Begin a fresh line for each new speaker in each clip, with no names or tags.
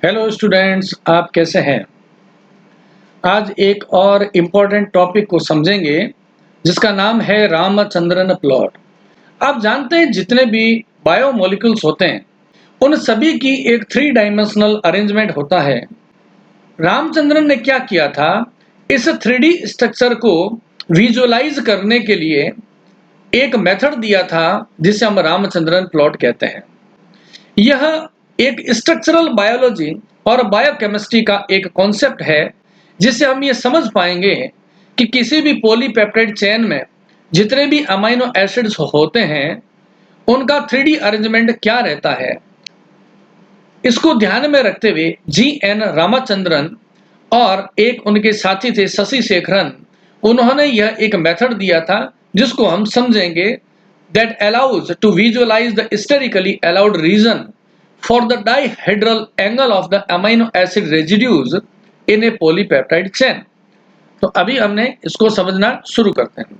Hello students, आप कैसे हैं? आज एक और इम्पोर्टेंट टॉपिक को समझेंगे जिसका नाम है रामचंद्रन प्लॉट। आप जानते हैं जितने भी बायोमोलिक्यूल्स होते हैं उन सभी की एक थ्री डायमेंशनल अरेंजमेंट होता है। रामचंद्रन ने क्या किया था, इस 3D स्ट्रक्चर को विजुअलाइज करने के लिए एक मेथड दिया था जिसे हम रामचंद्रन प्लॉट कहते हैं। यह एक स्ट्रक्चरल बायोलॉजी और बायोकेमिस्ट्री का एक कॉन्सेप्ट है जिससे हम ये समझ पाएंगे कि किसी भी पॉलीपेप्टाइड चेन में जितने भी अमीनो एसिड्स होते हैं उनका 3D अरेंजमेंट क्या रहता है। इसको ध्यान में रखते हुए G.N. रामाचंद्रन और एक उनके साथी थे शशि शेखरन, उन्होंने यह एक मेथड दिया था जिसको हम समझेंगे that allows to visualize the sterically allowed region for the dihedral angle of the amino acid residues in a polypeptide chain। तो अभी हमने इसको समझना शुरू करते हैं।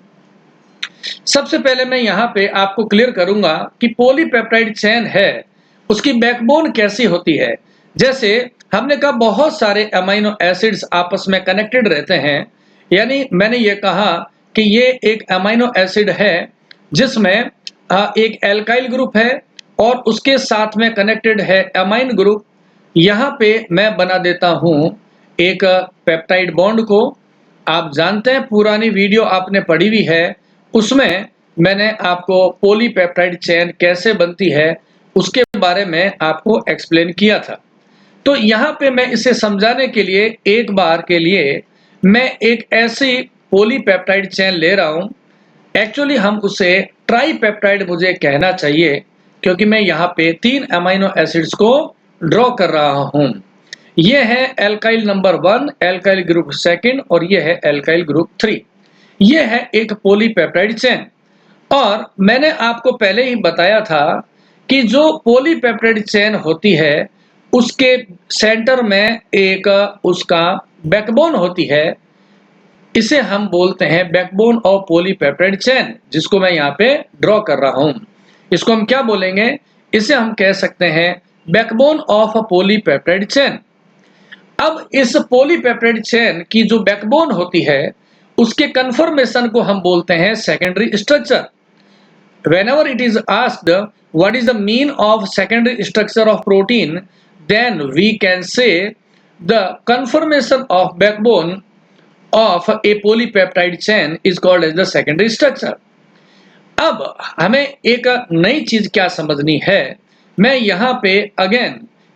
सबसे पहले मैं यहाँ पे आपको क्लियर करूंगा कि पॉलीपेप्टाइड चेन है उसकी बैकबोन कैसी होती है। जैसे हमने कहा बहुत सारे अमीनो एसिड्स आपस में कनेक्टेड रहते हैं, यानी मैंने ये कहा कि ये एक अमीनो एसिड है जिसमें एक एल्काइल ग्रुप है और उसके साथ में कनेक्टेड है अमाइन ग्रुप। यहाँ पे मैं बना देता हूँ एक पेप्टाइड बॉन्ड को। आप जानते हैं पुरानी वीडियो आपने पढ़ी हुई है, उसमें मैंने आपको पॉलीपेप्टाइड चेन कैसे बनती है उसके बारे में आपको एक्सप्लेन किया था। तो यहाँ पे मैं इसे समझाने के लिए एक बार के लिए मैं एक ऐसी पॉलीपेप्टाइड चेन ले रहा हूँ। एक्चुअली हम उसे ट्राईपेप्टाइड मुझे कहना चाहिए क्योंकि मैं यहाँ पे 3 अमीनो एसिड्स को ड्रॉ कर रहा हूँ। ये है एल्काइल नंबर 1, एल्काइल ग्रुप 2 और ये है एल्काइल ग्रुप 3। ये है एक पॉलीपेप्टाइड चेन। और मैंने आपको पहले ही बताया था कि जो पॉलीपेप्टाइड चेन होती है उसके सेंटर में एक उसका बैकबोन होती है। इसे हम बोलते हैं बैकबोन ऑफ पॉलीपेप्टाइड चेन, जिसको मैं यहाँ पे ड्रॉ कर रहा हूँ। इसको हम क्या बोलेंगे, इसे हम कह सकते हैं बैकबोन ऑफ पॉलीपेप्टाइड चेन। अब इस पॉलीपेप्टाइड चेन की जो बैकबोन होती है उसके कन्फर्मेशन को हम बोलते हैं secondary structure. Whenever it is asked what is the mean of secondary structure of protein, then we can say the conformation of backbone of a polypeptide chain is called as the secondary structure। अब हमें एक नई चीज क्या समझनी है, मैं यहाँ पे अगेन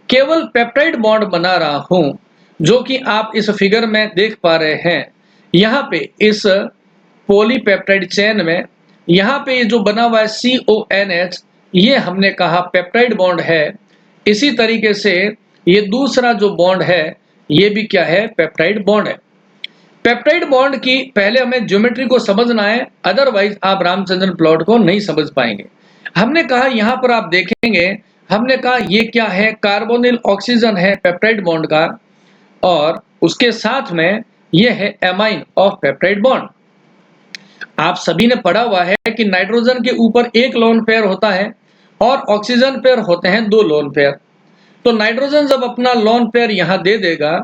केवल पेप्टाइड बॉन्ड बना रहा हूँ जो कि आप इस फिगर में देख पा रहे हैं। यहाँ पे इस पॉलीपेप्टाइड चेन में यहाँ पे ये जो बना हुआ है CONH, ये हमने कहा पेप्टाइड बॉन्ड है। इसी तरीके से ये दूसरा जो बॉन्ड है ये भी क्या है, पेप्टाइड बॉन्ड है। पेप्टाइड बॉन्ड की पहले हमें ज्योमेट्री को समझना है, अदरवाइज आप रामचंद्रन प्लॉट को नहीं समझ पाएंगे। हमने कहा यहाँ पर आप देखेंगे, हमने कहा ये क्या है, कार्बोनिल ऑक्सीजन है पेप्टाइड बॉन्ड का और उसके साथ में ये है एमाइन ऑफ पेप्टाइड बॉन्ड। आप सभी ने पढ़ा हुआ है कि नाइट्रोजन के ऊपर एक लोन पेयर होता है और ऑक्सीजन पेयर होते हैं 2 लोन पेयर। तो नाइट्रोजन जब अपना लोन पेयर यहाँ दे देगा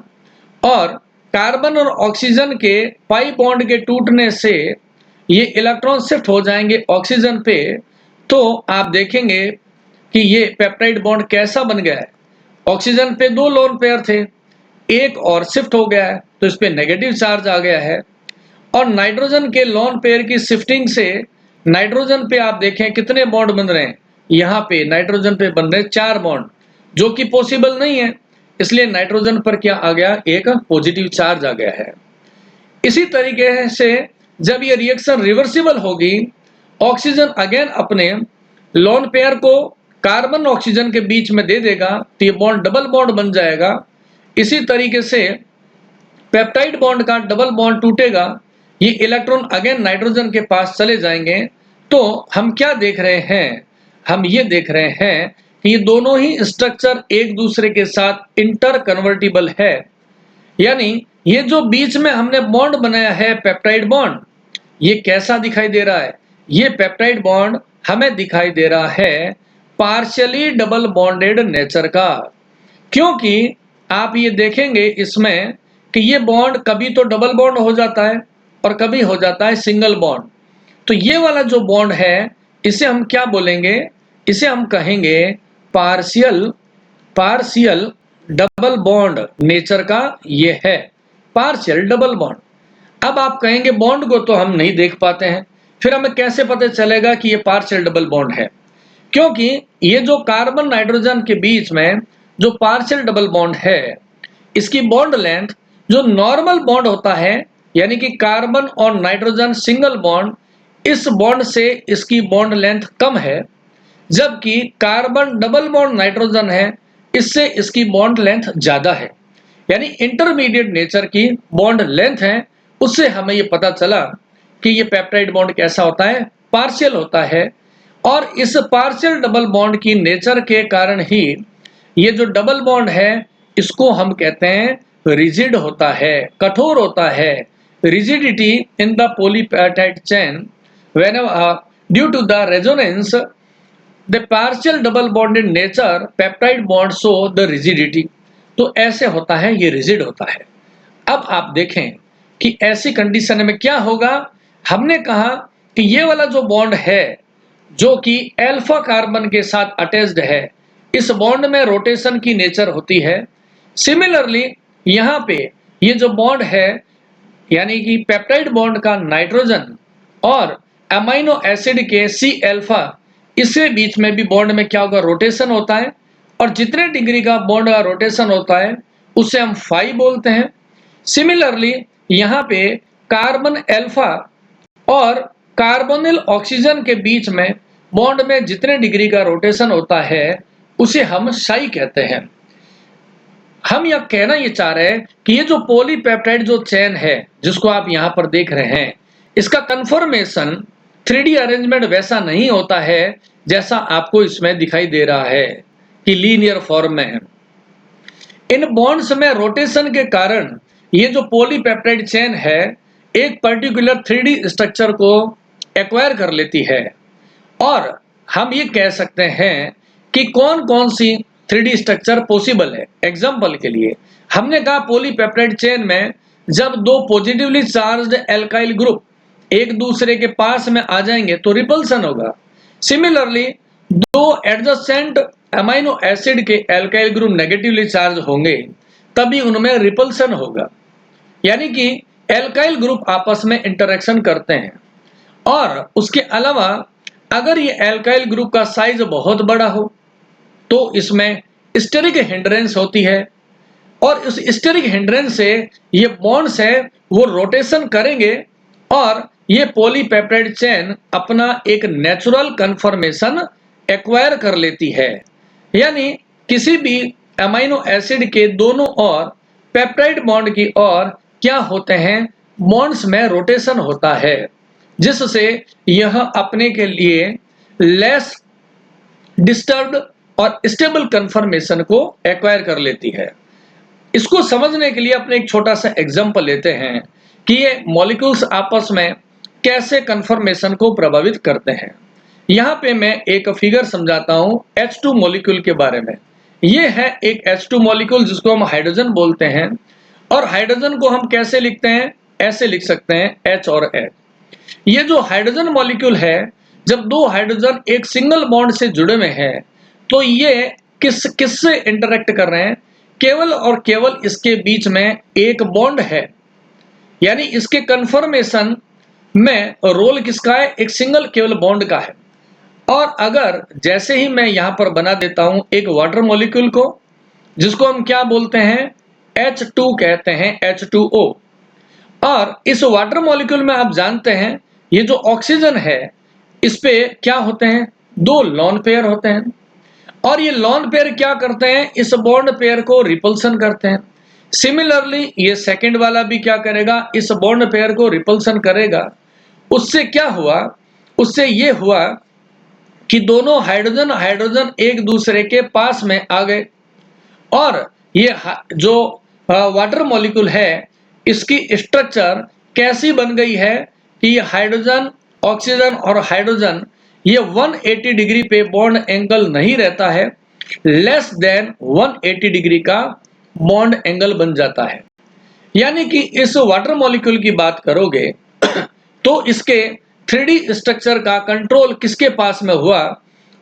और कार्बन और ऑक्सीजन के पाई बॉन्ड के टूटने से ये इलेक्ट्रॉन शिफ्ट हो जाएंगे ऑक्सीजन पे, तो आप देखेंगे कि ये पेप्टाइड बॉन्ड कैसा बन गया है। ऑक्सीजन पे 2 लोन पेयर थे, एक और शिफ्ट हो गया है तो इस पे नेगेटिव चार्ज आ गया है। और नाइट्रोजन के लोन पेयर की शिफ्टिंग से नाइट्रोजन पे आप देखें कितने बॉन्ड बन रहे हैं, यहाँ पे नाइट्रोजन पे बन रहे 4 बॉन्ड, जो कि पॉसिबल नहीं है, इसलिए नाइट्रोजन पर क्या आ गया, एक पॉजिटिव चार्ज आ गया है। इसी तरीके से जब ये रिएक्शन रिवर्सिबल होगी, ऑक्सीजन अगेन अपने लोन पेयर को कार्बन ऑक्सीजन के बीच में दे देगा तो ये बॉन्ड डबल बॉन्ड बन जाएगा। इसी तरीके से पेप्टाइड बॉन्ड का डबल बॉन्ड टूटेगा, ये इलेक्ट्रॉन अगेन नाइट्रोजन के पास चले जाएंगे। तो हम क्या देख रहे हैं, हम ये देख रहे हैं कि ये दोनों ही स्ट्रक्चर एक दूसरे के साथ इंटर कन्वर्टिबल है। यानी ये जो बीच में हमने बॉन्ड बनाया है पेप्टाइड बॉन्ड, ये कैसा दिखाई दे रहा है, ये पेप्टाइड बॉन्ड हमें दिखाई दे रहा है पार्शियली डबल बॉन्डेड नेचर का, क्योंकि आप ये देखेंगे इसमें कि ये बॉन्ड कभी तो डबल बॉन्ड हो जाता है और कभी हो जाता है सिंगल बॉन्ड। तो ये वाला जो बॉन्ड है इसे हम क्या बोलेंगे, इसे हम कहेंगे partial partial double bond nature का ये है, पार्शियल डबल बॉन्ड। अब आप कहेंगे बॉन्ड को तो हम नहीं देख पाते हैं, फिर हमें कैसे पता चलेगा कि ये पार्शियल डबल बॉन्ड है? क्योंकि ये जो कार्बन नाइट्रोजन के बीच में जो पार्शियल डबल बॉन्ड है, इसकी बॉन्ड लेंथ जो नॉर्मल बॉन्ड होता है, यानी कि कार्बन और नाइट्रोजन सिंगल बॉन्ड, इस बॉन्ड से इसकी बॉन्ड लेंथ कम है, जबकि कार्बन डबल बॉन्ड नाइट्रोजन है, इससे इसकी बॉन्ड लेंथ ज्यादा है। यानी इंटरमीडिएट नेचर की बॉन्ड लेंथ है, उससे हमें ये पता चला कि ये पेप्टाइड बॉन्ड कैसा होता है, पार्शियल होता है। और इस पार्शियल डबल बॉन्ड की नेचर के कारण ही ये जो डबल बॉन्ड है इसको हम कहते हैं रिजिड होता है, कठोर होता है। Rigidity in the polypeptide chain whenever due to the resonance the partial double bonded nature peptide bond show the rigidity। तो ऐसे होता है, ये रिजिड होता है। अब आप देखें कि ऐसी कंडीशन में क्या होगा। हमने कहा कि ये वाला जो बॉन्ड है जो कि अल्फा कार्बन के साथ अटैच्ड है, इस बॉन्ड में रोटेशन की नेचर होती है। सिमिलरली यहाँ पे ये जो बॉन्ड है यानी कि पेप्टाइड बॉन्ड का नाइट्रोजन और अमीनो एसिड के सी अल्फा, इसके बीच में भी बॉन्ड में क्या होगा, रोटेशन होता है। और जितने डिग्री का बॉन्ड का रोटेशन होता है उसे हम फाई बोलते हैं। सिमिलरली यहाँ पे कार्बन अल्फा और कार्बोनिल ऑक्सीजन के बीच में बॉन्ड में जितने डिग्री का रोटेशन होता है उसे हम साई कहते हैं। हम यह कहना ये चाह रहे हैं कि ये जो पॉलीपेप्टाइड जो चेन है जिसको आप यहाँ पर देख रहे हैं, इसका कन्फर्मेशन 3D अरेंजमेंट वैसा नहीं होता है जैसा आपको इसमें दिखाई दे रहा है कि लीनियर फॉर्म में है। इन बॉन्ड्स में रोटेशन के कारण ये जो पॉलीपेप्टाइड चेन है एक पर्टिकुलर 3D स्ट्रक्चर को एक्वायर कर लेती है। और हम ये कह सकते हैं कि कौन कौन सी 3D स्ट्रक्चर पॉसिबल है। एग्जाम्पल के लिए हमने कहा पॉलीपेप्टाइड चेन में जब दो पॉजिटिवली चार्ज्ड एल्काइल ग्रुप एक दूसरे के पास में आ जाएंगे तो रिपल्सन होगा। सिमिलरली दो एडजेसेंट अमीनो एसिड के एल्काइल ग्रुप नेगेटिवली चार्ज होंगे तभी उनमें रिपल्सन होगा, यानी कि एल्काइल ग्रुप आपस में इंटरेक्शन करते हैं। और उसके अलावा अगर ये एल्काइल ग्रुप का साइज बहुत बड़ा हो तो इसमें स्टेरिक हिंड्रेंस होती है और उस स्टेरिक हिंड्रेंस से ये बॉन्ड्स है वो रोटेशन करेंगे और ये पॉलीपेप्टाइड चेन अपना एक नेचुरल कन्फर्मेशन एक्वायर कर लेती है। यानी किसी भी अमीनो एसिड के दोनों ओर पेप्टाइड बॉन्ड की ओर क्या होते हैं, बॉन्ड्स में रोटेशन होता है, जिससे यह अपने के लिए लेस डिस्टर्ब्ड और स्टेबल कन्फर्मेशन को एक्वायर कर लेती है। इसको समझने के लिए अपने एक छोटा सा एग्जांपल लेते हैं कि ये मॉलिक्यूल्स आपस में कैसे कन्फर्मेशन को प्रभावित करते हैं। यहाँ पे मैं एक फिगर समझाता हूँ H2 मॉलिक्यूल के बारे में। ये है एक H2 मॉलिक्यूल जिसको हम हाइड्रोजन बोलते हैं। और हाइड्रोजन को हम कैसे लिखते हैं, ऐसे लिख सकते हैं H और H। ये जो हाइड्रोजन मॉलिक्यूल है, जब दो हाइड्रोजन एक सिंगल बॉन्ड से जुड़े हुए हैं तो ये किससे इंटरेक्ट कर रहे हैं, केवल और केवल इसके बीच में एक बॉन्ड है। यानी इसके कन्फर्मेशन में रोल किसका है, एक सिंगल केवल बॉन्ड का है। और अगर जैसे ही मैं यहां पर बना देता हूं एक वाटर मॉलिक्यूल को जिसको हम क्या बोलते हैं, H2 कहते हैं, H2O। और इस वाटर मॉलिक्यूल में आप जानते हैं ये जो ऑक्सीजन है इस पे क्या होते हैं, दो लॉन पेयर होते हैं। और ये लॉन पेयर क्या करते हैं, इस बॉन्ड पेयर को रिपल्सन करते हैं। सिमिलरली ये सेकंड वाला भी क्या करेगा, इस बॉन्ड पेयर को रिपल्सन करेगा। उससे क्या हुआ, उससे ये हुआ कि दोनों हाइड्रोजन हाइड्रोजन एक दूसरे के पास में आ गए। और ये जो वाटर मॉलिक्यूल है इसकी स्ट्रक्चर कैसी बन गई है कि ये हाइड्रोजन ऑक्सीजन और हाइड्रोजन ये 180 डिग्री पे बॉन्ड एंगल नहीं रहता है, लेस देन 180 डिग्री का बॉन्ड एंगल बन जाता है। यानी कि इस वाटर मॉलिक्यूल की बात करोगे तो इसके 3D स्ट्रक्चर का कंट्रोल किसके पास में हुआ,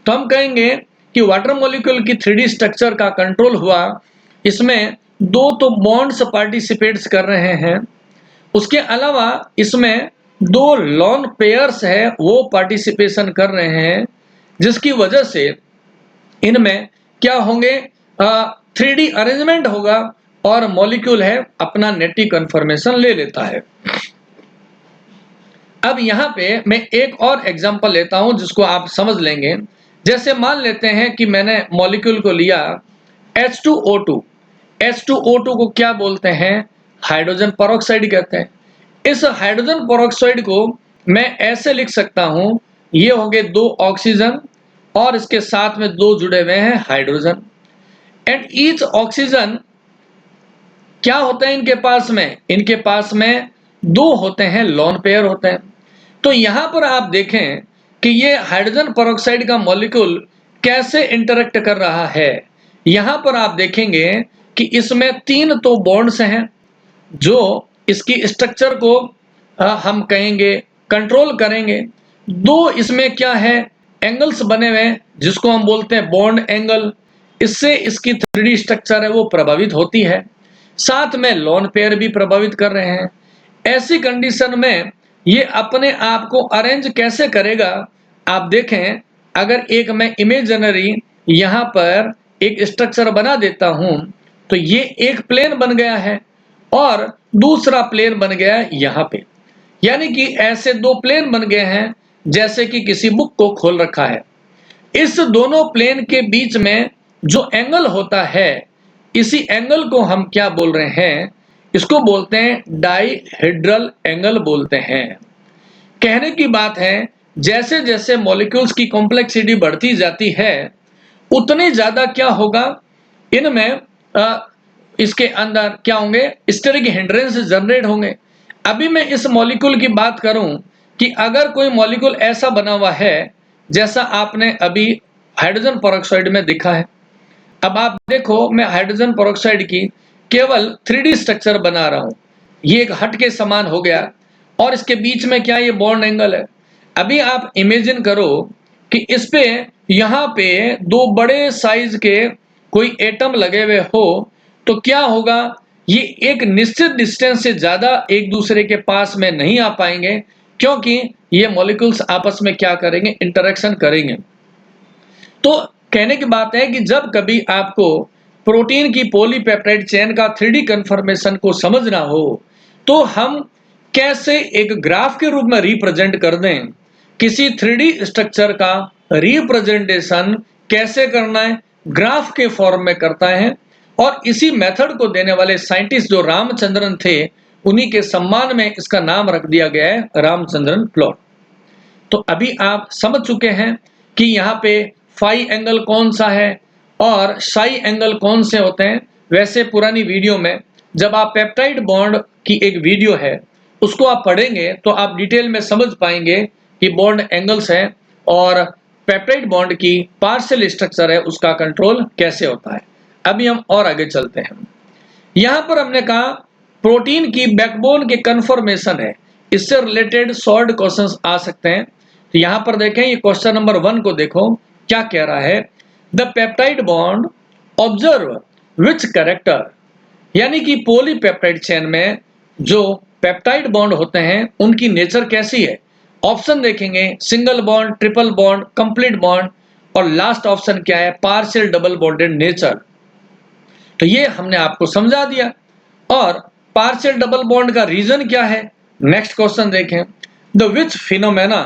तो हम कहेंगे कि वाटर मॉलिक्यूल की 3D स्ट्रक्चर का कंट्रोल हुआ, इसमें दो तो बॉन्ड्स पार्टिसिपेट्स कर रहे हैं, उसके अलावा इसमें दो लॉन पेयर्स है वो पार्टिसिपेशन कर रहे हैं, जिसकी वजह से इनमें क्या होंगे, 3D अरेंजमेंट होगा और मॉलिक्यूल है अपना नेटी कन्फर्मेशन ले लेता है। अब यहाँ पे मैं एक और एग्जांपल लेता हूं जिसको आप समझ लेंगे। जैसे मान लेते हैं कि मैंने मॉलिक्यूल को लिया H2O2। H2O2 को क्या बोलते हैं, हाइड्रोजन पेरोक्साइड कहते हैं। इस हाइड्रोजन पेरोक्साइड को मैं ऐसे लिख सकता हूं, ये हो गए दो ऑक्सीजन और इसके साथ में दो जुड़े हुए हैं हाइड्रोजन। एंड ईच ऑक्सीजन क्या होता है इनके पास में दो होते हैं, लॉन पेयर होते हैं। तो यहां पर आप देखें कि ये हाइड्रोजन पेरोक्साइड का मॉलिक्यूल कैसे इंटरेक्ट कर रहा है। यहां पर आप देखेंगे कि इसमें तीन तो बॉन्ड्स हैं जो इसकी स्ट्रक्चर को हम कहेंगे कंट्रोल करेंगे। दो इसमें क्या है, एंगल्स बने हुए हैं जिसको हम बोलते हैं बॉन्ड एंगल, इससे इसकी 3D स्ट्रक्चर है वो प्रभावित होती है। साथ में लॉन पेयर भी प्रभावित कर रहे हैं। ऐसी कंडीशन में ये अपने आप को अरेंज कैसे करेगा, आप देखें अगर एक मैं इमेजिनरी यहां पर एक स्ट्रक्चर बना देता हूं तो ये एक प्लेन बन गया है और दूसरा प्लेन बन गया है यहां पे। यानी कि ऐसे दो प्लेन बन गए हैं जैसे कि किसी बुक को खोल रखा है। इस दोनों प्लेन के बीच में जो एंगल होता है, इसी एंगल को हम क्या बोल रहे हैं, इसको बोलते हैं डाइहेड्रल एंगल बोलते हैं। कहने की बात है जैसे जैसे मॉलिक्यूल्स की कॉम्प्लेक्सिटी बढ़ती जाती है उतनी ज्यादा क्या होगा, इनमें इसके अंदर क्या होंगे, स्टेरिक हिंड्रेंस जनरेट होंगे। अभी मैं इस मॉलिक्यूल की बात करूं कि अगर कोई मॉलिक्यूल ऐसा बना हुआ है जैसा आपने अभी हाइड्रोजन पेरोक्साइड में दिखा है। अब आप देखो मैं हाइड्रोजन पेरोक्साइड की केवल 3D स्ट्रक्चर बना रहा हूं, ये एक हट के समान हो गया और इसके बीच में क्या ये बॉन्ड एंगल है। अभी आप इमेजिन करो कि इस पे यहाँ पे दो बड़े साइज के कोई एटम लगे हुए हो तो क्या होगा, ये एक निश्चित डिस्टेंस से ज्यादा एक दूसरे के पास में नहीं आ पाएंगे क्योंकि ये मॉलिक्यूल्स आपस में क्या करेंगे, इंटरेक्शन करेंगे। तो कहने की बात है कि जब कभी आपको प्रोटीन की पॉलीपेप्टाइड चेन का 3D कन्फर्मेशन को समझना हो तो हम कैसे एक ग्राफ के रूप में रिप्रेजेंट कर दें, किसी 3D स्ट्रक्चर का रिप्रेजेंटेशन कैसे करना है, ग्राफ के फॉर्म में करता है। और इसी मेथड को देने वाले साइंटिस्ट जो रामचंद्रन थे, उन्हीं के सम्मान में इसका नाम रख दिया गया है रामचंद्रन प्लॉट। तो अभी आप समझ चुके हैं कि यहाँ पे फाई एंगल कौन सा है और साई एंगल कौन से होते हैं। वैसे पुरानी वीडियो में जब आप पेप्टाइड बॉन्ड की एक वीडियो है उसको आप पढ़ेंगे तो आप डिटेल में समझ पाएंगे कि बॉन्ड एंगल्स हैं और पेप्टाइड बॉन्ड की पार्शियल स्ट्रक्चर है उसका कंट्रोल कैसे होता है। अभी हम और आगे चलते हैं। यहाँ पर हमने कहा प्रोटीन की बैकबोन के कन्फर्मेशन है, इससे रिलेटेड शॉर्ट क्वेश्चंस आ सकते हैं। तो यहाँ पर देखें, ये क्वेश्चन नंबर 1 को देखो क्या कह रहा है, the peptide bond observe which character, यानी कि पॉलीपेप्टाइड चेन में जो पेप्टाइड बॉन्ड होते हैं उनकी नेचर कैसी है। ऑप्शन देखेंगे single bond, triple bond, complete bond और लास्ट ऑप्शन क्या है, पार्शियल डबल बॉन्डेड नेचर। तो ये हमने आपको समझा दिया। और पार्शियल डबल बॉन्ड का रीजन क्या है, नेक्स्ट क्वेश्चन देखें, the which phenomena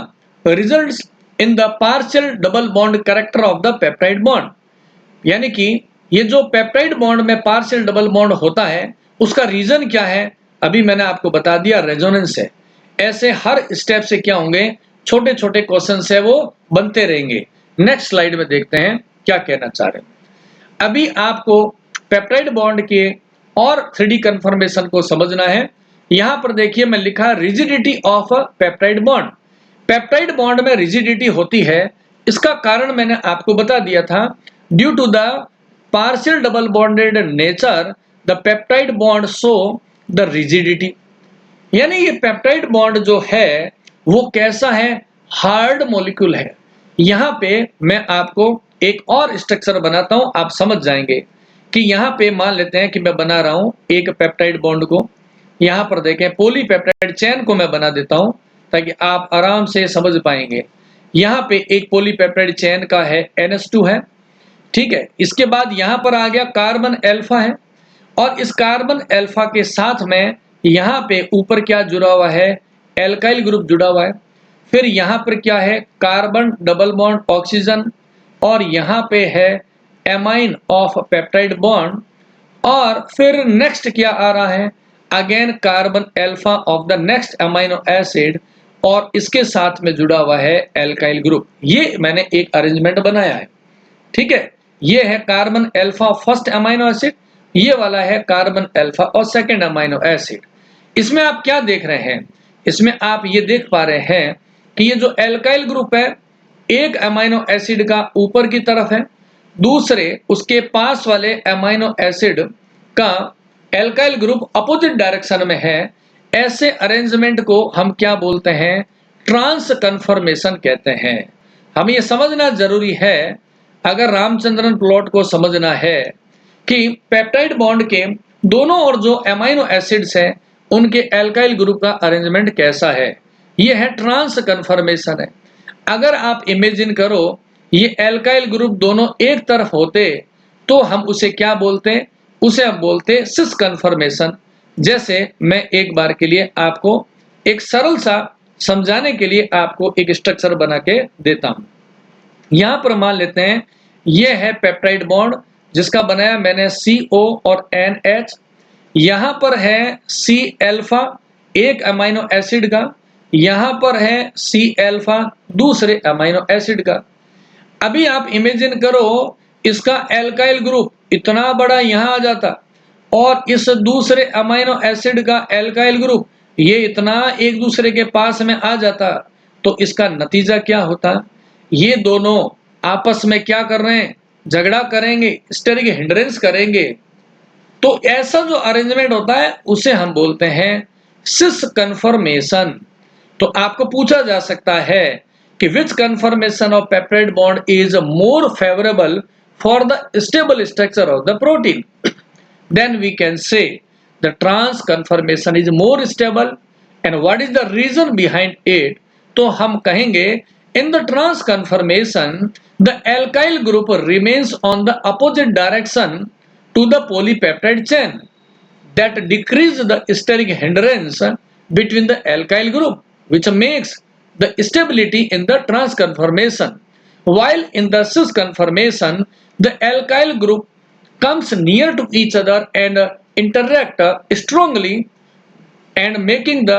results in the partial double bond character of the peptide bond, यानी कि ये जो पेप्टाइड बॉन्ड में पार्शियल डबल बॉन्ड होता है उसका रीजन क्या है। अभी मैंने आपको बता दिया रेजोनेंस है। ऐसे हर स्टेप से क्या होंगे, छोटे छोटे क्वेश्चन है वो बनते रहेंगे। नेक्स्ट स्लाइड में देखते हैं क्या कहना चाह रहे हैं। अभी आपको पेप्टाइड बॉन्ड के और 3D कन्फर्मेशन को समझना है। यहां पर देखिए मैं लिखा rigidity of peptide bond. Peptide bond में रिजिडिटी होती है, इसका कारण मैंने आपको बता दिया था, due to the partial double bonded nature the peptide bond show the rigidity, यानी ये पेप्टाइड बॉन्ड जो है वो कैसा है, हार्ड मॉलिक्यूल है। यहाँ पे मैं आपको एक और स्ट्रक्चर बनाता हूं, आप समझ जाएंगे कि यहाँ पे मान लेते हैं कि मैं बना रहा हूं एक पेप्टाइड बॉन्ड को, यहाँ पर देखें पॉलीपेप्टाइड चेन को मैं बना देता हूं ताकि आप आराम से समझ पाएंगे। यहाँ पे एक पॉलीपेप्टाइड चेन का है NH2 है, ठीक है। इसके बाद यहाँ पर आ गया कार्बन अल्फा है, और इस कार्बन अल्फा के साथ में यहाँ पे ऊपर क्या जुड़ा हुआ है, एल्काइल ग्रुप जुड़ा हुआ है। फिर यहाँ पर क्या है, कार्बन डबल बॉन्ड ऑक्सीजन, और यहाँ पे है एमाइन ऑफ पेप्टाइड बॉन्ड, और फिर नेक्स्ट क्या आ रहा है, again carbon alpha of the next amino acid, और इसके साथ में जुड़ा हुआ है एल्काइल ग्रुप। ये मैंने एक अरेंजमेंट बनाया है, ठीक है। ये है carbon alpha first amino acid, ये वाला है कार्बन अल्फा और सेकंड अमाइनो एसिड। इसमें आप क्या देख रहे हैं, इसमें आप ये देख पा रहे हैं कि ये जो एल्काइल ग्रुप है एक अमाइनो एसिड का ऊपर की तरफ है, दूसरे उसके पास वाले अमाइनो एसिड का एल्काइल ग्रुप अपोजिट डायरेक्शन में है। ऐसे अरेंजमेंट को हम क्या बोलते हैं, ट्रांस कन्फर्मेशन कहते हैं। हमें यह समझना जरूरी है, अगर रामचंद्रन प्लॉट को समझना है कि पेप्टाइड बॉन्ड के दोनों और जो अमाइनो एसिड्स हैं उनके एल्काइल ग्रुप का अरेंजमेंट कैसा है, यह है ट्रांस कन्फर्मेशन है। अगर आप इमेजिन करो ये एल्काइल ग्रुप दोनों एक तरफ होते तो हम उसे क्या बोलते, उसे हम बोलते सिस कन्फर्मेशन। जैसे मैं एक बार के लिए आपको एक सरल सा समझाने के लिए आपको एक स्ट्रक्चर बना के देता हूं। यहां पर मान लेते हैं यह है पेप्टाइड बॉन्ड जिसका बनाया मैंने CO और NH। यहां पर है C अल्फा एक अमाइनो एसिड का, यहां पर है C अल्फा दूसरे अमाइनो एसिड का। अभी आप इमेजिन करो इसका एल्काइल ग्रुप इतना बड़ा यहां आ जाता और इस दूसरे अमाइनो एसिड का एल्काइल ग्रुप ये इतना एक दूसरे के पास में आ जाता, तो इसका नतीजा क्या होता, ये दोनों आपस में क्या कर रहे हैं, झगड़ा करेंगे, स्टेरिक हिंड्रेंस करेंगे। तो ऐसा जो अरेंजमेंट होता है उसे हम बोलते हैं सिस कन्फर्मेशन। तो आपको पूछा जा सकता है कि which conformation of peptide bond is more favourable for the stable structure of the protein, then we can say the trans conformation is more stable, and what is the reason behind it? तो हम कहेंगे in the trans conformation the alkyl group remains on the opposite direction to the polypeptide chain, that decrease the steric hindrance between the alkyl group, which makes the stability in the trans conformation, while in the cis conformation the alkyl group comes near to each other and interact strongly and making the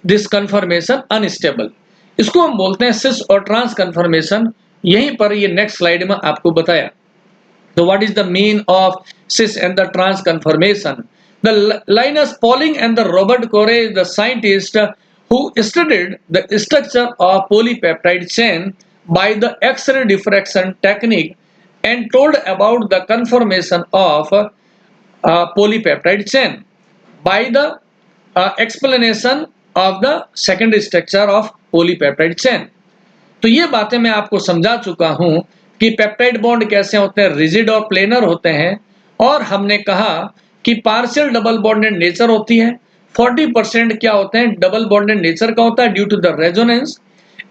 this conformation unstable. इसको हम बोलते हैं सिस और trans conformation. यहीं पर ये next slide में आपको बताया। So what is the mean of cis and the trans conformation? The Linus Pauling and the Robert Corey, the scientist who studied the structure of polypeptide chain by the X-ray diffraction technique and told about the conformation of polypeptide chain by the explanation of the secondary structure of polypeptide chain। तो ये बातें मैं आपको समझा चुका हूं कि peptide bond कैसे होते हैं, रिजिड और प्लेनर होते हैं, और हमने कहा कि पार्शियल डबल बॉन्डेड नेचर होती है, 40% क्या होते हैं डबल बॉन्डेड नेचर का होता है due to the resonance,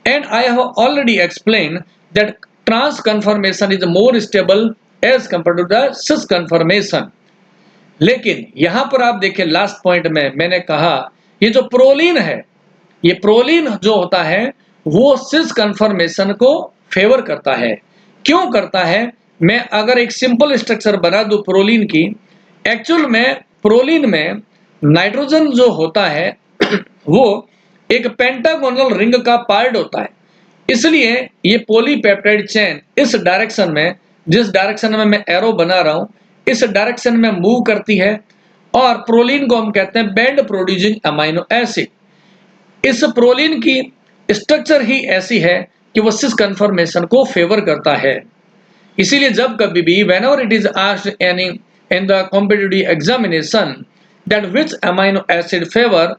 and I have already explain that trans conformation is more stable as compare to the cis conformation. लेकिन यहां पर आप देखिए लास्ट पॉइंट में मैंने कहा ये जो प्रोलीन है, ये प्रोलीन जो होता है वो सिस कन्फर्मेशन को फेवर करता है। क्यों करता है, मैं अगर एक सिंपल स्ट्रक्चर बना दूं प्रोलीन की, एक्चुअल में प्रोलीन में नाइट्रोजन जो होता है वो एक पेंटागोनल रिंग का पार्ट होता है, इसलिए ये पॉलीपेप्टाइड चेन इस डायरेक्शन में, जिस डायरेक्शन में मैं एरो बना रहा हूं, इस डायरेक्शन में मूव करती है, और प्रोलीन को हम कहते हैं बैंड प्रोड्यूसिंग अमाइनो एसिड। इस प्रोलीन की स्ट्रक्चर ही ऐसी है कि वो सिस कन्फर्मेशन को फेवर करता है। इसीलिए जब कभी भी whenever it is asked any in the competitive examination that which amino acid favor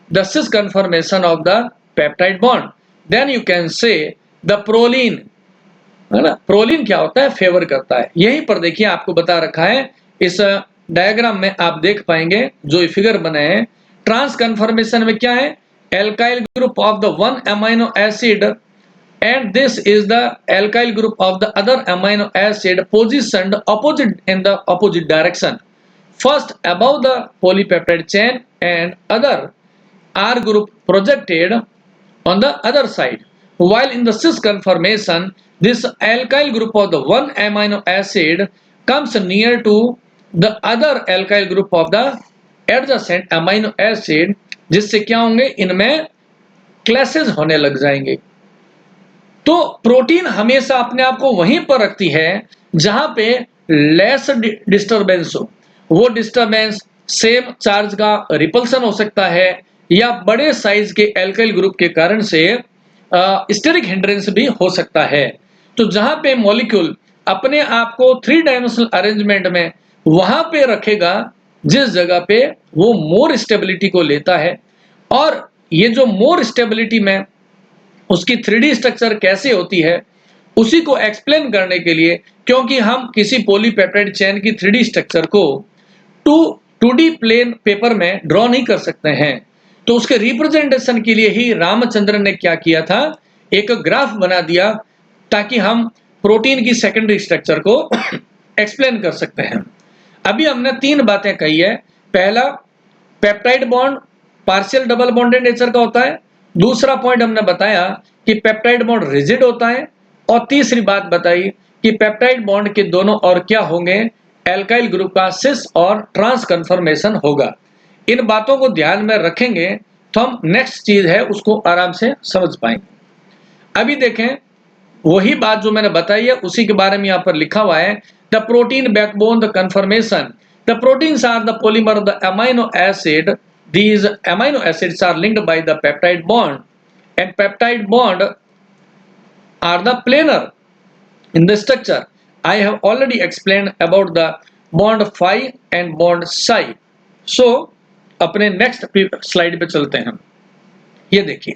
the cis conformation of the peptide bond, then you can say the proline, है ना, प्रोलिन क्या होता है, फेवर करता है। यहीं पर देखिए आपको बता रखा है, इस डायग्राम में आप देख पाएंगे जो ये फिगर बने हैं। ट्रांस कन्फर्मेशन में क्या है, alkyl group of the one amino acid and this is the alkyl group of the other amino acid positioned opposite in the opposite direction, first above the polypeptide chain and other R group projected on the other side, while in the cis conformation this alkyl group of the one amino acid comes near to the other alkyl group of the adjacent amino acid, जिससे क्या होंगे, इनमें clashes होने लग जाएंगे। तो protein हमेशा अपने आप को वहीं पर रखती है जहां पे लेस डिस्टरबेंस हो। वो डिस्टरबेंस सेम चार्ज का रिपल्सन हो सकता है या बड़े साइज के एल्काइल ग्रुप के कारण से स्टेरिक हिंड्रेंस भी हो सकता है। तो जहां पे मॉलिक्यूल अपने आप को 3 डायमेंशनल अरेंजमेंट में वहां पे रखेगा जिस जगह पे वो मोर स्टेबिलिटी को लेता है, और ये जो मोर स्टेबिलिटी में उसकी 3D स्ट्रक्चर कैसे होती है उसी को एक्सप्लेन करने के लिए, क्योंकि हम किसी पॉलीपेप्टाइड चेन की 3D स्ट्रक्चर को 2D प्लेन पेपर में ड्रॉ नहीं कर सकते हैं, तो उसके रिप्रेजेंटेशन के लिए ही रामचंद्रन ने क्या किया था, एक ग्राफ बना दिया ताकि हम प्रोटीन की सेकेंडरी स्ट्रक्चर को एक्सप्लेन कर सकते हैं। अभी हमने 3 बातें कही है। पहला, peptide bond partial double bonded nature का होता है। दूसरा पॉइंट हमने बताया कि पेप्टाइड बॉन्ड रिजिड होता है, और तीसरी बात बताई कि पेप्टाइड बॉन्ड के दोनों और क्या होंगे, एल्काइल ग्रुप का सिस और ट्रांस कन्फर्मेशन होगा। इन बातों को ध्यान में रखेंगे तो हम नेक्स्ट चीज है उसको आराम से समझ पाएंगे। अभी देखें, वही बात जो मैंने बताई है उसी के बारे में यहाँ पर लिखा हुआ है, the protein backbone the conformation, the proteins are the polymer the amino acid, these amino acids are linked by the peptide bond, and peptide bond are the planar in the structure. I have already explained about the bond phi and bond psi. So अपने next slide पे चलते हैं। ये देखिए,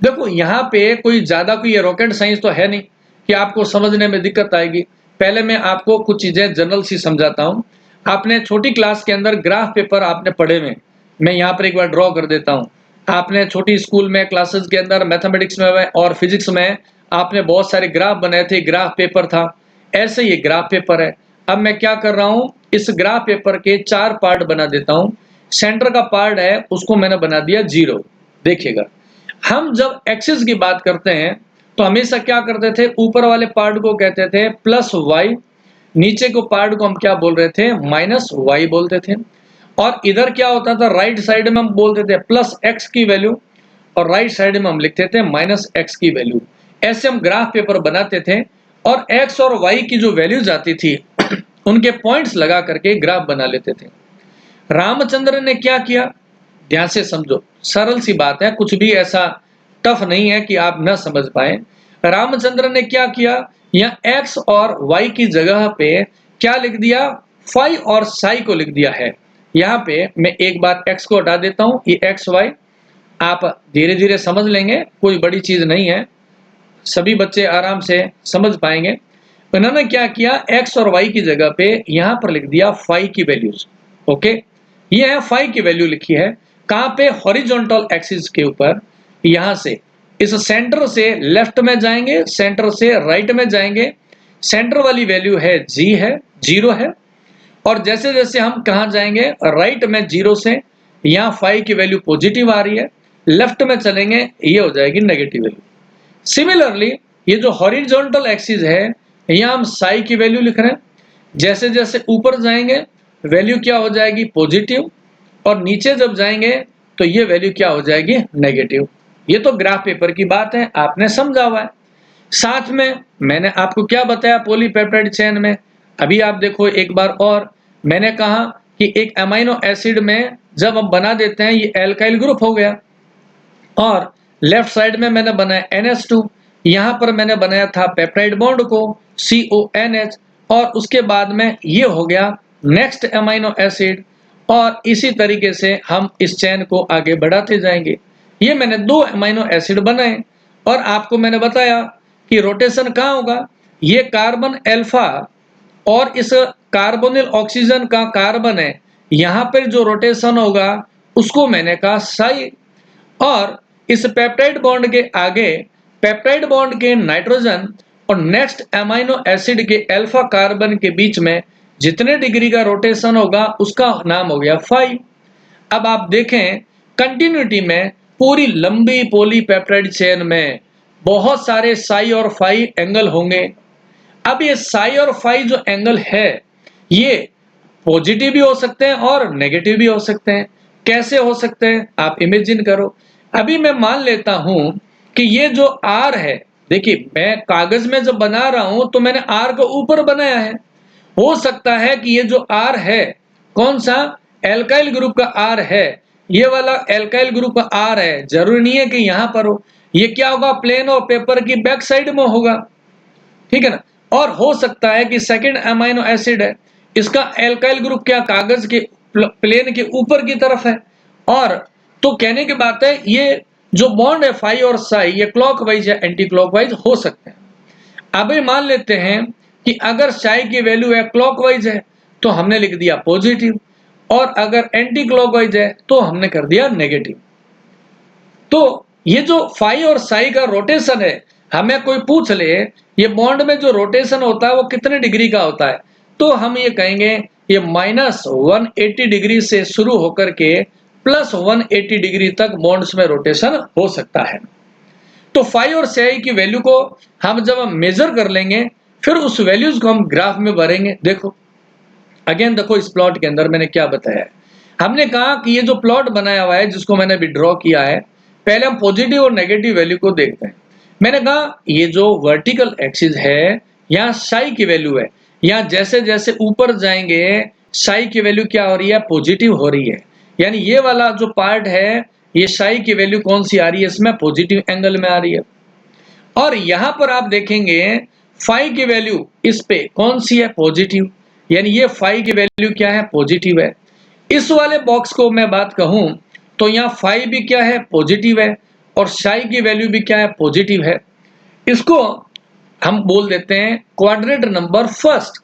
देखो यहाँ पे कोई ज्यादा कोई रॉकेट साइंस तो है नहीं कि आपको समझने में दिक्कत आएगी। पहले मैं आपको कुछ चीजें जनरल सी समझाता हूँ। आपने छोटी क्लास के अंदर ग्राफ पेपर आपने पढ़े में, मैं यहाँ पर एक बार ड्रॉ कर देता हूँ। आपने छोटी स्कूल में क्लासेस के अंदर मैथमेटिक्स में और फिजिक्स में आपने बहुत सारे ग्राफ बनाए थे, ग्राफ पेपर था। ऐसे ये ग्राफ पेपर है। अब मैं क्या कर रहा हूँ, इस ग्राफ पेपर के 4 पार्ट बना देता हूँ। सेंटर का पार्ट है उसको मैंने बना दिया 0। देखिएगा, हम जब एक्सिस की बात करते हैं तो हमेशा क्या करते थे, ऊपर वाले पार्ट को कहते थे प्लस वाई, नीचे को पार्ट को हम क्या बोल रहे थे, माइनस वाई बोलते थे। और इधर क्या होता था, राइट साइड में हम बोलते थे प्लस एक्स की वैल्यू, और राइट साइड में हम लिखते थे माइनस एक्स की वैल्यू। ऐसे हम ग्राफ पेपर बनाते थे, और एक्स और वाई की जो वैल्यूज आती थी उनके पॉइंट्स लगा करके ग्राफ बना लेते थे। रामचंद्र ने क्या किया, ध्यान से समझो, सरल सी बात है, कुछ भी ऐसा टफ नहीं है कि आप न समझ पाए। रामचंद्र ने क्या किया, यहाँ एक्स और वाई की जगह पे क्या लिख दिया, फाई और साई को लिख दिया है। यहाँ पे मैं एक बार x को हटा देता हूँ, ये एक्स वाई आप धीरे धीरे समझ लेंगे, कोई बड़ी चीज नहीं है, सभी बच्चे आराम से समझ पाएंगे। उन्होंने क्या किया, x और y की जगह पे यहाँ पर लिख दिया फाई की वैल्यूज। ओके, ये है फाई की वैल्यू लिखी है कहाँ पे, हॉरिजॉन्टल एक्सिस के ऊपर। यहाँ से इस सेंटर से लेफ्ट में जाएंगे, सेंटर से राइट में जाएंगे। सेंटर वाली वैल्यू है जी है, 0 है, और जैसे जैसे हम कहाँ जाएंगे, राइट में 0 से यहाँ फाई की वैल्यू पॉजिटिव आ रही है, लेफ्ट में चलेंगे ये हो जाएगी नेगेटिव वैल्यू। सिमिलरली ये जो हॉरिजॉन्टल एक्सिस है यहाँ हम साई की वैल्यू लिख रहे हैं, जैसे जैसे ऊपर जाएंगे वैल्यू क्या हो जाएगी, पॉजिटिव, और नीचे जब जाएंगे तो ये वैल्यू क्या हो जाएगी, नेगेटिव। ये तो ग्राफ पेपर की बात है, आपने समझा हुआ है। साथ में मैंने आपको क्या बताया पॉलीपेप्टाइड चेन में, अभी आप देखो एक बार और, मैंने कहा कि एक अमाइनो एसिड में जब हम बना देते हैं ये एल्काइल ग्रुप हो गया, और लेफ्ट साइड में मैंने बनाया NH2, यहाँ पर मैंने बनाया था पेप्टाइड बॉन्ड को CONH, और उसके बाद में ये हो गया नेक्स्ट अमीनो एसिड, और इसी तरीके से हम इस चेन को आगे बढ़ाते जाएंगे। ये मैंने 2 अमीनो एसिड बनाए और आपको मैंने बताया कि रोटेशन कहाँ होगा। ये कार्बन अल्फा और इस कार्बोनिल ऑक्सीजन का कार्बन है, यहाँ पर जो रोटेशन होगा उसको मैंने कहा साई। और इस पेप्टाइड बॉन्ड के आगे पेप्टाइड बॉन्ड के नाइट्रोजन और नेक्स्ट अमीनो एसिड के अल्फा कार्बन के बीच में जितने डिग्री का रोटेशन होगा उसका नाम हो गया फाई। अब आप देखें कंटिन्यूटी में पूरी लंबी पॉलीपेप्टाइड चेन में बहुत सारे साई और फाई एंगल होंगे। अब ये साई और फाई जो एंगल है ये पॉजिटिव भी हो सकते हैं और नेगेटिव भी हो सकते हैं। कैसे हो सकते हैं आप इमेजिन करो। अभी मैं मान लेता हूं कि ये जो आर है, देखिए मैं कागज में जब बना रहा हूं तो मैंने आर को ऊपर बनाया है। हो सकता है कि ये जो आर है कौन सा एल्काइल ग्रुप का आर है, ये वाला एल्काइल ग्रुप का आर है, जरूरी नहीं है कि यहां पर हो। ये क्या होगा प्लेन और पेपर की बैक साइड में होगा, ठीक है ना। और हो सकता है कि सेकंड अमीनो एसिड है, इसका एल्काइल ग्रुप क्या कागज के प्लेन के ऊपर की तरफ है। और तो कहने की बात है ये जो बॉन्ड है फाई और साई ये क्लॉकवाइज या एंटी क्लॉकवाइज हो सकते हैं। अभी मान लेते हैं कि अगर साई की वैल्यू है क्लॉकवाइज है तो हमने लिख दिया पॉजिटिव, और अगर एंटी क्लॉकवाइज है तो हमने कर दिया नेगेटिव। तो ये जो फाई और साई का रोटेशन है, हमें कोई पूछ ले ये बॉन्ड में जो रोटेशन होता है वो कितने डिग्री का होता है, तो हम ये कहेंगे ये -180 डिग्री से शुरू होकर के +180 डिग्री तक बॉन्ड्स में रोटेशन हो सकता है। तो फाई और साई की वैल्यू को हम जब मेजर कर लेंगे फिर उस वैल्यूज को हम ग्राफ में भरेंगे। देखो अगेन देखो इस प्लॉट के अंदर मैंने क्या बताया है। हमने कहा कि ये जो प्लॉट बनाया हुआ है जिसको मैंने अभी ड्रॉ किया है, पहले हम पॉजिटिव और नेगेटिव वैल्यू को देखते हैं। मैंने कहा ये जो वर्टिकल एक्सिस है यहाँ साई की वैल्यू है, यहाँ जैसे जैसे ऊपर जाएंगे साई की वैल्यू क्या हो रही है पॉजिटिव हो रही है। यानी ये वाला जो पार्ट है ये साई की वैल्यू कौन सी आ रही है इसमें पॉजिटिव एंगल में आ रही है। और यहां पर आप देखेंगे फाई की वैल्यू इस पे कौन सी है पॉजिटिव, यानी ये फाई की वैल्यू क्या है पॉजिटिव है। इस वाले बॉक्स को मैं बात कहूं तो यहाँ फाई भी क्या है पॉजिटिव है और साई की वैल्यू भी क्या है पॉजिटिव है। इसको हम बोल देते हैं quadrant number first.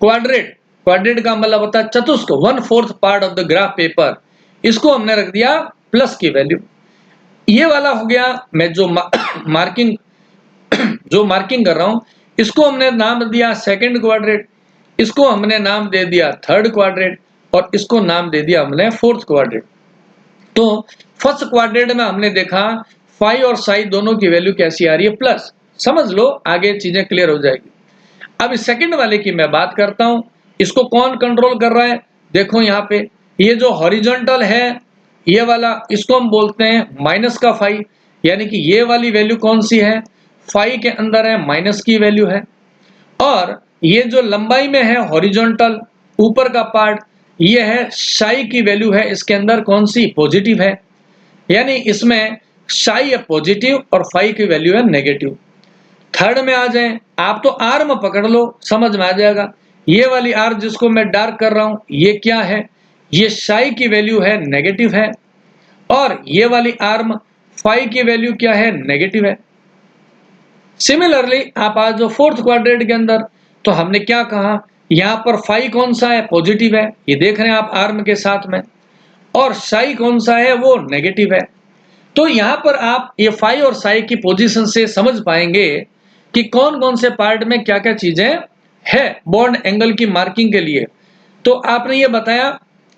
Quadrant quadrant का मतलब होता है चतुष्क, 1/4 part of the graph paper. इसको हमने रख दिया प्लस की वैल्यू। ये वाला हो गया मैं जो मार्किंग कर रहा हूं इसको हमने नाम दिया सेकंड क्वाड्रेट, इसको हमने नाम दे दिया थर्ड क्वाड्रेट और इसको नाम दे दिया हमने फोर्थ क्वाड्रेट। तो फर्स्ट क्वाड्रेट में हमने देखा फाई और साई दोनों की वैल्यू कैसी आ रही है प्लस। समझ लो आगे चीजें क्लियर हो जाएगी। अब इस सेकंड वाले की मैं बात करता हूं, इसको कौन कंट्रोल कर रहा है। देखो यहाँ पे ये जो हॉरिजॉन्टल है ये वाला इसको हम बोलते हैं माइनस का फाई, यानी कि ये वाली वैल्यू कौन सी है फाई के अंदर है माइनस की वैल्यू है। और ये जो लंबाई में है हॉरिजॉन्टल ऊपर का पार्ट ये है साई की वैल्यू है इसके अंदर कौन सी पॉजिटिव है, यानी इसमें साई है पॉजिटिव और फाई की वैल्यू है नेगेटिव। थर्ड में आ जाए आप तो आर में पकड़ लो समझ में आ जाएगा। ये वाली आर जिसको मैं डार्क कर रहा हूं ये क्या है, ये साई की वैल्यू है नेगेटिव है और ये वाली आर्म फाई की वैल्यू क्या है नेगेटिव है। सिमिलरली आप आज जो फोर्थ क्वाड्रेंट के अंदर तो हमने क्या कहा यहाँ पर फाई कौन सा है पॉजिटिव है, ये देख रहे हैं आप आर्म के साथ में, और साई कौन सा है वो नेगेटिव है। तो यहाँ पर आप ये फाई और साई की पोजीशन से समझ पाएंगे कि कौन कौन से पार्ट में क्या क्या चीजें है बॉन्ड एंगल की मार्किंग के लिए। तो आपने ये बताया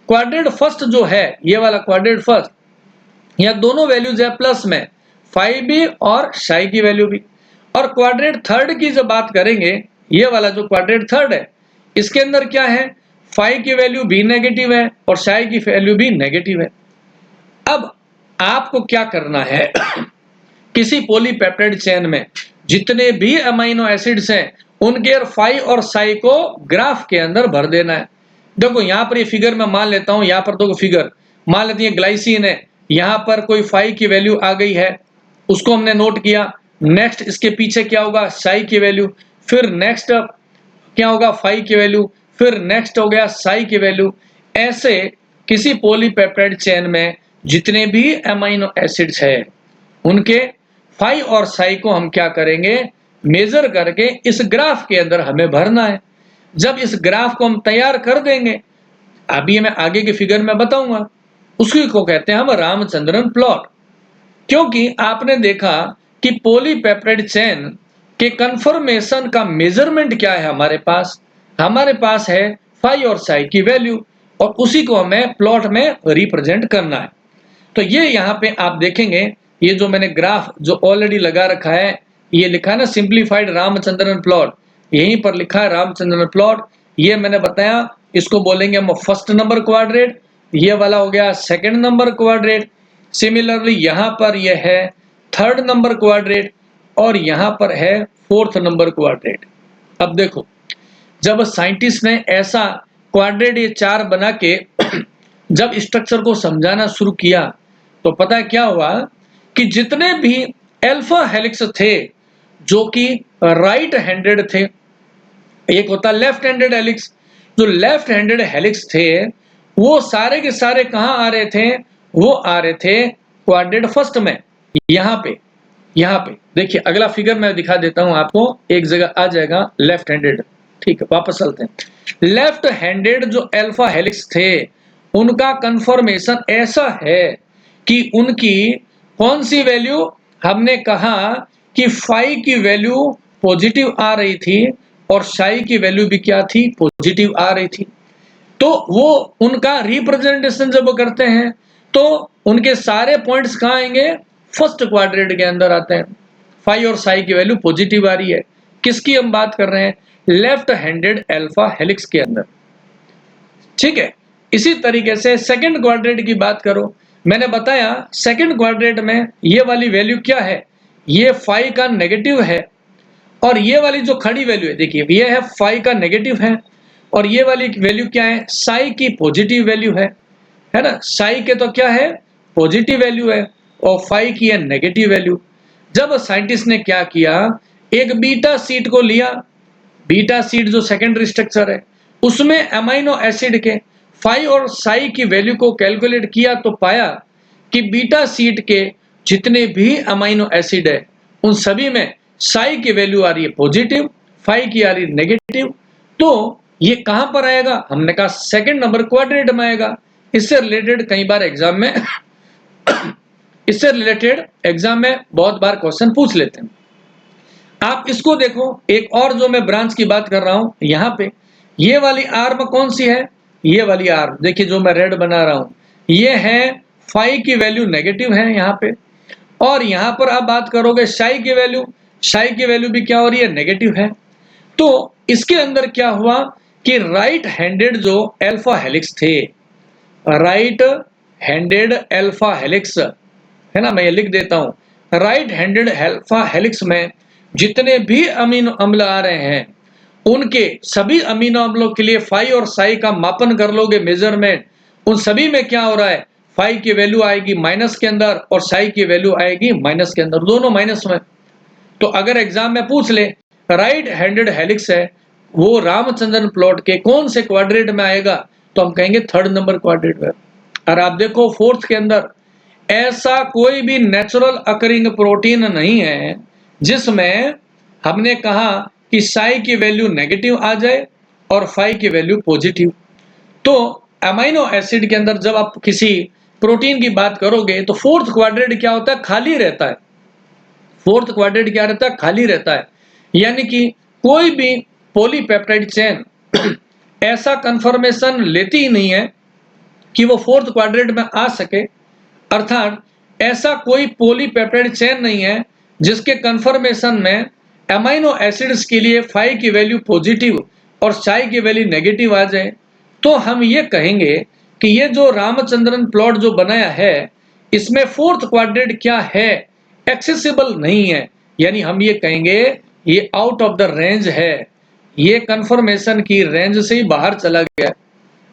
क्वाड्रेंट फर्स्ट जो है ये वाला क्वाड्रेंट फर्स्ट यहाँ दोनों वैल्यूज है प्लस में फाई भी और साई की वैल्यू भी। और क्वाड्रेंट थर्ड की जब बात करेंगे ये वाला जो क्वाड्रेंट थर्ड है इसके अंदर क्या है फाई की वैल्यू भी नेगेटिव है और साई की वैल्यू भी नेगेटिव है। अब आपको क्या करना है किसी पॉलीपेप्टाइड चेन में जितने भी अमीनो एसिड्स हैं उनके फाई और साई को ग्राफ के अंदर भर देना है। देखो यहाँ पर ये फिगर मैं मान लेता हूं, यहाँ पर तो फिगर मान लेते हैं ग्लाइसिन है, यहाँ पर कोई फाई की वैल्यू आ गई है उसको हमने नोट किया। नेक्स्ट इसके पीछे क्या होगा साई की वैल्यू, फिर नेक्स्ट क्या होगा फाई की वैल्यू, फिर नेक्स्ट हो गया साई की वैल्यू। ऐसे किसी पॉलीपेप्टाइड चेन में जितने भी अमीनो एसिड्स है उनके फाई और साई को हम क्या करेंगे, मेजर करके इस ग्राफ के अंदर हमें भरना है। जब इस ग्राफ को हम तैयार कर देंगे, अभी मैं आगे की फिगर में बताऊंगा, उसी को कहते हैं हम रामचंद्रन प्लॉट। क्योंकि आपने देखा कि पॉलीपेप्टाइड चेन के कन्फर्मेशन का मेजरमेंट क्या है हमारे पास है फाई और साई की वैल्यू, और उसी को हमें प्लॉट में रिप्रेजेंट करना है। तो ये यहाँ पे आप देखेंगे, ये जो मैंने ग्राफ जो ऑलरेडी लगा रखा है, ये लिखा है ना सिंप्लीफाइड रामचंद्रन प्लॉट, यहीं पर लिखा है रामचंद्रन प्लॉट। ये मैंने बताया, इसको बोलेंगे हम फर्स्ट नंबर क्वाड्रेंट, ये वाला हो गया सेकंड नंबर क्वाड्रेंट। सिमिलरली यहाँ पर यह है थर्ड नंबर क्वाड्रेंट, और यहाँ पर है फोर्थ नंबर क्वाड्रेंट। अब देखो, जब साइंटिस्ट ने ऐसा क्वाड्रेंट ये चार बना के जब स्ट्रक्चर को समझाना शुरू किया, तो पता है क्या हुआ कि जितने भी अल्फा हेलिक्स थे जो कि राइट हैंडेड थे, एक होता लेफ्ट हैंडेड हेलिक्स, जो लेफ्ट हैंडेड हेलिक्स थे वो सारे के सारे कहां आ रहे थे, वो आ रहे थे क्वाड्रेंट फर्स्ट में। यहाँ पे देखिए, अगला फिगर मैं दिखा देता हूं आपको, एक जगह आ जाएगा लेफ्ट हैंडेड। ठीक है, वापस चलते हैं। लेफ्ट हैंडेड जो अल्फा हेलिक्स थे उनका कंफर्मेशन ऐसा है कि उनकी कौन सी वैल्यू, हमने कहा कि फाई की वैल्यू पॉजिटिव आ रही थी और साई की वैल्यू भी क्या थी, पॉजिटिव आ रही थी। तो वो उनका रिप्रेजेंटेशन जब करते हैं तो उनके सारे पॉइंट्स कहाँ आएंगे, फर्स्ट क्वाड्रेंट के अंदर आते हैं। फाई और साई की वैल्यू पॉजिटिव आ रही है, किसकी हम बात कर रहे हैं, लेफ्ट हैंडेड अल्फा हेलिक्स के अंदर। ठीक है, इसी तरीके से सेकंड क्वाड्रेंट की बात करो, मैंने बताया सेकंड क्वाड्रेंट में ये वाली वैल्यू क्या है, ये फाई का नेगेटिव है, और ये वाली जो खड़ी वैल्यू है, देखिए ये है फाई का नेगेटिव है, और ये वाली वैल्यू क्या है, साई की पॉजिटिव वैल्यू है ना। साई के तो क्या है, पॉजिटिव वैल्यू है, और फाई की है नेगेटिव वैल्यू। जब साइंटिस्ट ने क्या किया, एक बीटा शीट को लिया, बीटा शीट जो सेकेंडरी स्ट्रक्चर है, उसमें अमीनो एसिड के फाई और साई की वैल्यू को कैलकुलेट किया, तो पाया कि बीटा शीट के जितने भी अमीनो एसिड है उन सभी में साई की वैल्यू आ रही है पॉजिटिव, फाई की आ रही है नेगेटिव। तो ये कहां पर आएगा, हमने कहा सेकंड नंबर क्वाड्रेंट में आएगा। इससे रिलेटेड कई बार एग्जाम में इससे रिलेटेड एग्जाम में बहुत बार क्वेश्चन पूछ लेते हैं। आप इसको देखो, एक और जो मैं ब्रांच की बात कर रहा हूं, यहाँ पे ये वाली आर्म कौन सी है, ये वाली आर्म देखिए जो मैं रेड बना रहा हूं, ये है फाई की वैल्यू नेगेटिव है यहाँ पे। और यहाँ पर आप बात करोगे साई की वैल्यू, साई की वैल्यू भी क्या हो रही है, नेगेटिव है। तो इसके अंदर क्या हुआ कि राइट हैंडेड जो अल्फा हेलिक्स थे, राइट हैंडेड अल्फा हेलिक्स है ना, मैं ये लिख देता हूं, राइट हैंडेड अल्फा हेलिक्स में जितने भी अमीनो अम्ल आ रहे हैं उनके सभी अमीनो अम्लों के लिए फाई और साई का मापन कर लोगे, मेजरमेंट, उन सभी में क्या हो रहा है, फाई की वैल्यू आएगी माइनस के अंदर और साई की वैल्यू आएगी माइनस के अंदर, दोनों माइनस में। तो अगर एग्जाम में पूछ ले राइट हैंडेड हेलिक्स है वो रामचंद्रन प्लॉट के कौन से क्वाड्रेंट में आएगा, तो हम कहेंगे थर्ड नंबर क्वाड्रेंट में। और आप देखो फोर्थ के अंदर ऐसा कोई भी नेचुरल अकरिंग प्रोटीन नहीं है जिसमें हमने कहा कि साई की वैल्यू नेगेटिव आ जाए और फाई की वैल्यू पॉजिटिव। तो अमीनो एसिड के अंदर जब आप किसी प्रोटीन की बात करोगे तो फोर्थ क्वाड्रेंट क्या होता है, खाली रहता है। फोर्थ क्वाड्रेंट क्या रहता है, खाली रहता है। यानी कि कोई भी पॉलीपेप्टाइड चेन ऐसा कंफर्मेशन लेती ही नहीं है कि वो फोर्थ क्वाड्रेंट में आ सके, अर्थात ऐसा कोई पॉलीपेप्टाइड चेन नहीं है जिसके कंफर्मेशन में अमीनो एसिड्स के लिए फाई की वैल्यू पॉजिटिव और साई की वैल्यू नेगेटिव आ जाए। तो हम ये कहेंगे कि ये जो रामचंद्रन प्लॉट जो बनाया है इसमें फोर्थ क्वाड्रेंट क्या है, एक्सेसिबल नहीं है, यानी हम ये कहेंगे ये आउट ऑफ द रेंज है, ये कंफर्मेशन की रेंज से ही बाहर चला गया।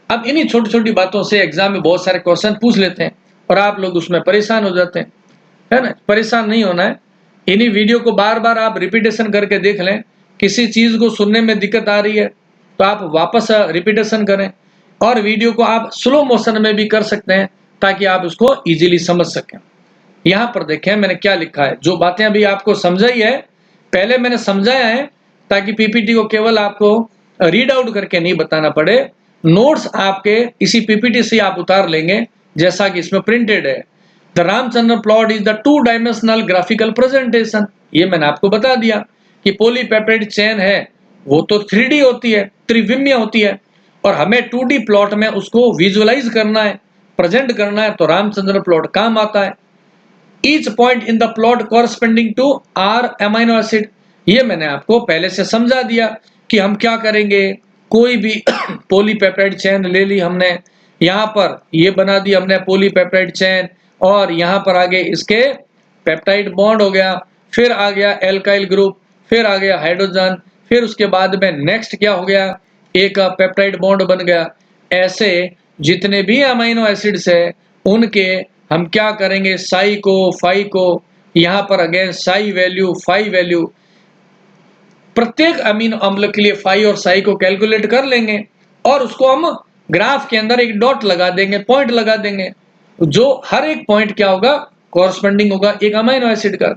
अब इन्हीं छोटी छोटी बातों से एग्जाम में बहुत सारे क्वेश्चन पूछ लेते हैं और आप लोग उसमें परेशान हो जाते हैं, है ना। परेशान नहीं होना है, इन्हीं वीडियो को बार बार आप रिपीटेशन करके देख लें। किसी चीज को सुनने में दिक्कत आ रही है तो आप वापस रिपीटेशन करें और वीडियो को आप स्लो मोशन में भी कर सकते हैं ताकि आप उसको इजीली समझ सकें। यहाँ पर देखें मैंने क्या लिखा है, जो बातें अभी आपको समझाई है पहले मैंने समझाया है ताकि पीपीटी को केवल आपको रीड आउट करके नहीं बताना पड़े, नोट्स आपके इसी पीपीटी से आप उतार लेंगे जैसा कि इसमें प्रिंटेड है। The Ramchandra plot is the 2 dimensional graphical presentation. ये मैंने आपको बता दिया कि पॉलीपेप्टाइड चेन है वो तो 3D होती है, त्रिविमीय होती है, और हमें 2D प्लॉट में उसको विजुअलाइज करना है, प्रेजेंट करना है, तो रामचंद्र प्लॉट काम आता है। Each point in the plot corresponding to our amino acid. ये मैंने आपको पहले से समझा दिया कि हम क्या करेंगे, कोई भी पॉलीपेप्टाइड चेन ले ली हमने, यहाँ पर ये बना दी हमने पॉलीपेप्टाइड चेन, और यहाँ पर आगे इसके पेप्टाइड बॉन्ड हो गया, फिर आ गया एल्काइल ग्रुप, फिर आ गया हाइड्रोजन, फिर उसके बाद में नेक्स्ट क्या हो गया, एक पेप्टाइड बॉन्ड बन गया। ऐसे जितने भी अमीनो एसिड्स है उनके हम क्या करेंगे, साई को फाई को, यहाँ पर again psi value phi value, प्रत्येक अमीनो अम्ल के लिए फाई और साई को कैलकुलेट कर लेंगे और उसको हम ग्राफ के अंदर एक डॉट लगा देंगे, पॉइंट लगा देंगे, जो हर एक पॉइंट क्या होगा, कॉरस्पेंडिंग होगा एक अमीनो एसिड का,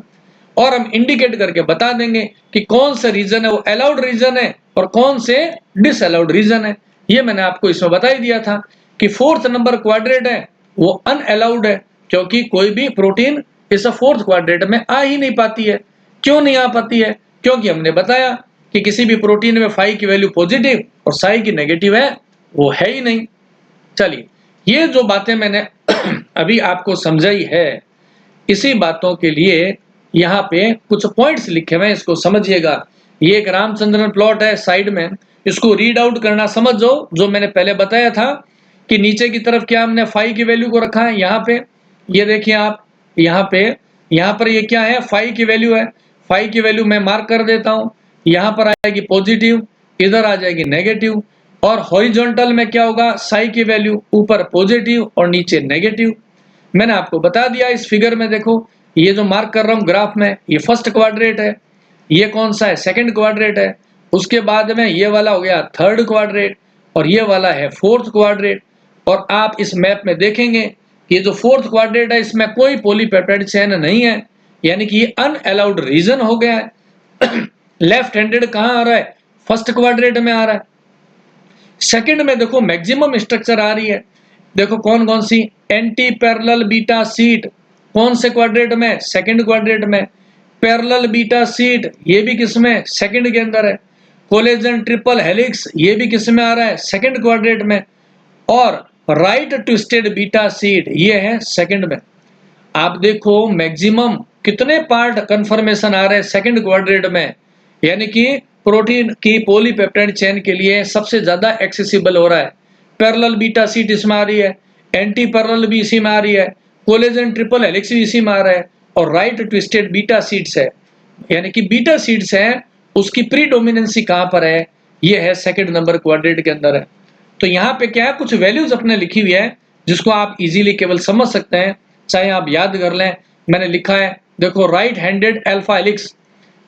और हम इंडिकेट करके बता देंगे कि कौन सा रीजन है वो अलाउड रीजन है और कौन से डिसअलाउड रीजन है। ये मैंने आपको इसमें बता ही दिया था कि 4th नंबर क्वाड्रेंट है वो अनअलाउड है, क्योंकि कोई भी प्रोटीन इस 4th क्वाड्रेंट में आ ही नहीं पाती है। क्यों नहीं आ पाती है, क्योंकि हमने बताया कि किसी भी प्रोटीन में फाई की वैल्यू पॉजिटिव और साई की नेगेटिव है, वो है ही नहीं। चलिए, ये जो बातें मैंने अभी आपको समझाई है, इसी बातों के लिए यहाँ पे कुछ पॉइंट्स लिखे हुए हैं, इसको समझिएगा। ये एक रामचंद्रन प्लॉट है साइड में, इसको रीड आउट करना समझ जाओ। जो मैंने पहले बताया था कि नीचे की तरफ क्या हमने फाई की वैल्यू को रखा है, यहाँ पे ये देखिए आप, यहाँ पर ये क्या है, फाई की वैल्यू है। फाई की वैल्यू मैं मार्क कर देता हूँ, यहाँ पर आएगी पॉजिटिव, इधर आ जाएगी नेगेटिव, और हॉरिजॉन्टल में क्या होगा, साई की वैल्यू ऊपर पॉजिटिव और नीचे नेगेटिव। मैंने आपको बता दिया इस फिगर में, देखो ये जो मार्क कर रहा हूँ ग्राफ में, ये फर्स्ट क्वाड्रेंट है, ये कौन सा है, सेकंड क्वाड्रेंट है, उसके बाद में ये वाला हो गया थर्ड क्वाड्रेंट, और ये वाला है 4th क्वाड्रेंट। और आप इस मैप में देखेंगे कि ये जो 4th क्वाड्रेंट है इसमें कोई पॉलीपेप्टाइड चेन नहीं है, यानी कि ये अनअलाउड रीजन हो गया है। लेफ्ट हैंडेड कहाँ आ रहा है, फर्स्ट क्वाड्रेंट में आ रहा है। सेकंड में देखो मैक्सिमम स्ट्रक्चर आ रही है, देखो कौन कौन सी, एंटी पैरेलल बीटा सीट, कौन से क्वाड्रेंट में, सेकंड क्वाड्रेंट में। पैरेलल बीटा सीट ये भी किसमें, सेकंड के अंदर है। कोलेजन ट्रिपल हेलिक्स ये भी किसमें आ रहा है, सेकंड क्वाड्रेंट में। और राइट ट्विस्टेड बीटा सीट ये है सेकंड में। आप देखो मैक्सिमम कितने पार्ट कन्फर्मेशन आ रहे हैं सेकंड क्वाड्रेंट में, यानी कि प्रोटीन की पॉलीपेप्टाइड चेन के लिए सबसे ज्यादा एक्सेसिबल हो रहा है। पैरेलल बीटा सीट इसमें आ रही है, एंटी पैरेलल भी इसी में आ रही है, कोलेजन ट्रिपल हेलिक्स भी इसी में आ रहा है, और राइट ट्विस्टेड बीटा सीट्स है, यानी कि बीटा सीट्स है उसकी प्रीडोमिनेंसी कहां पर है, ये है सेकंड नंबर क्वाड्रेंट के अंदर है। तो यहाँ पे क्या है, कुछ वैल्यूज अपने लिखी हुई है जिसको आप इजीली केवल समझ सकते हैं, चाहे आप याद कर लें। मैंने लिखा है देखो, राइट हैंडेड अल्फा हेलिक्स,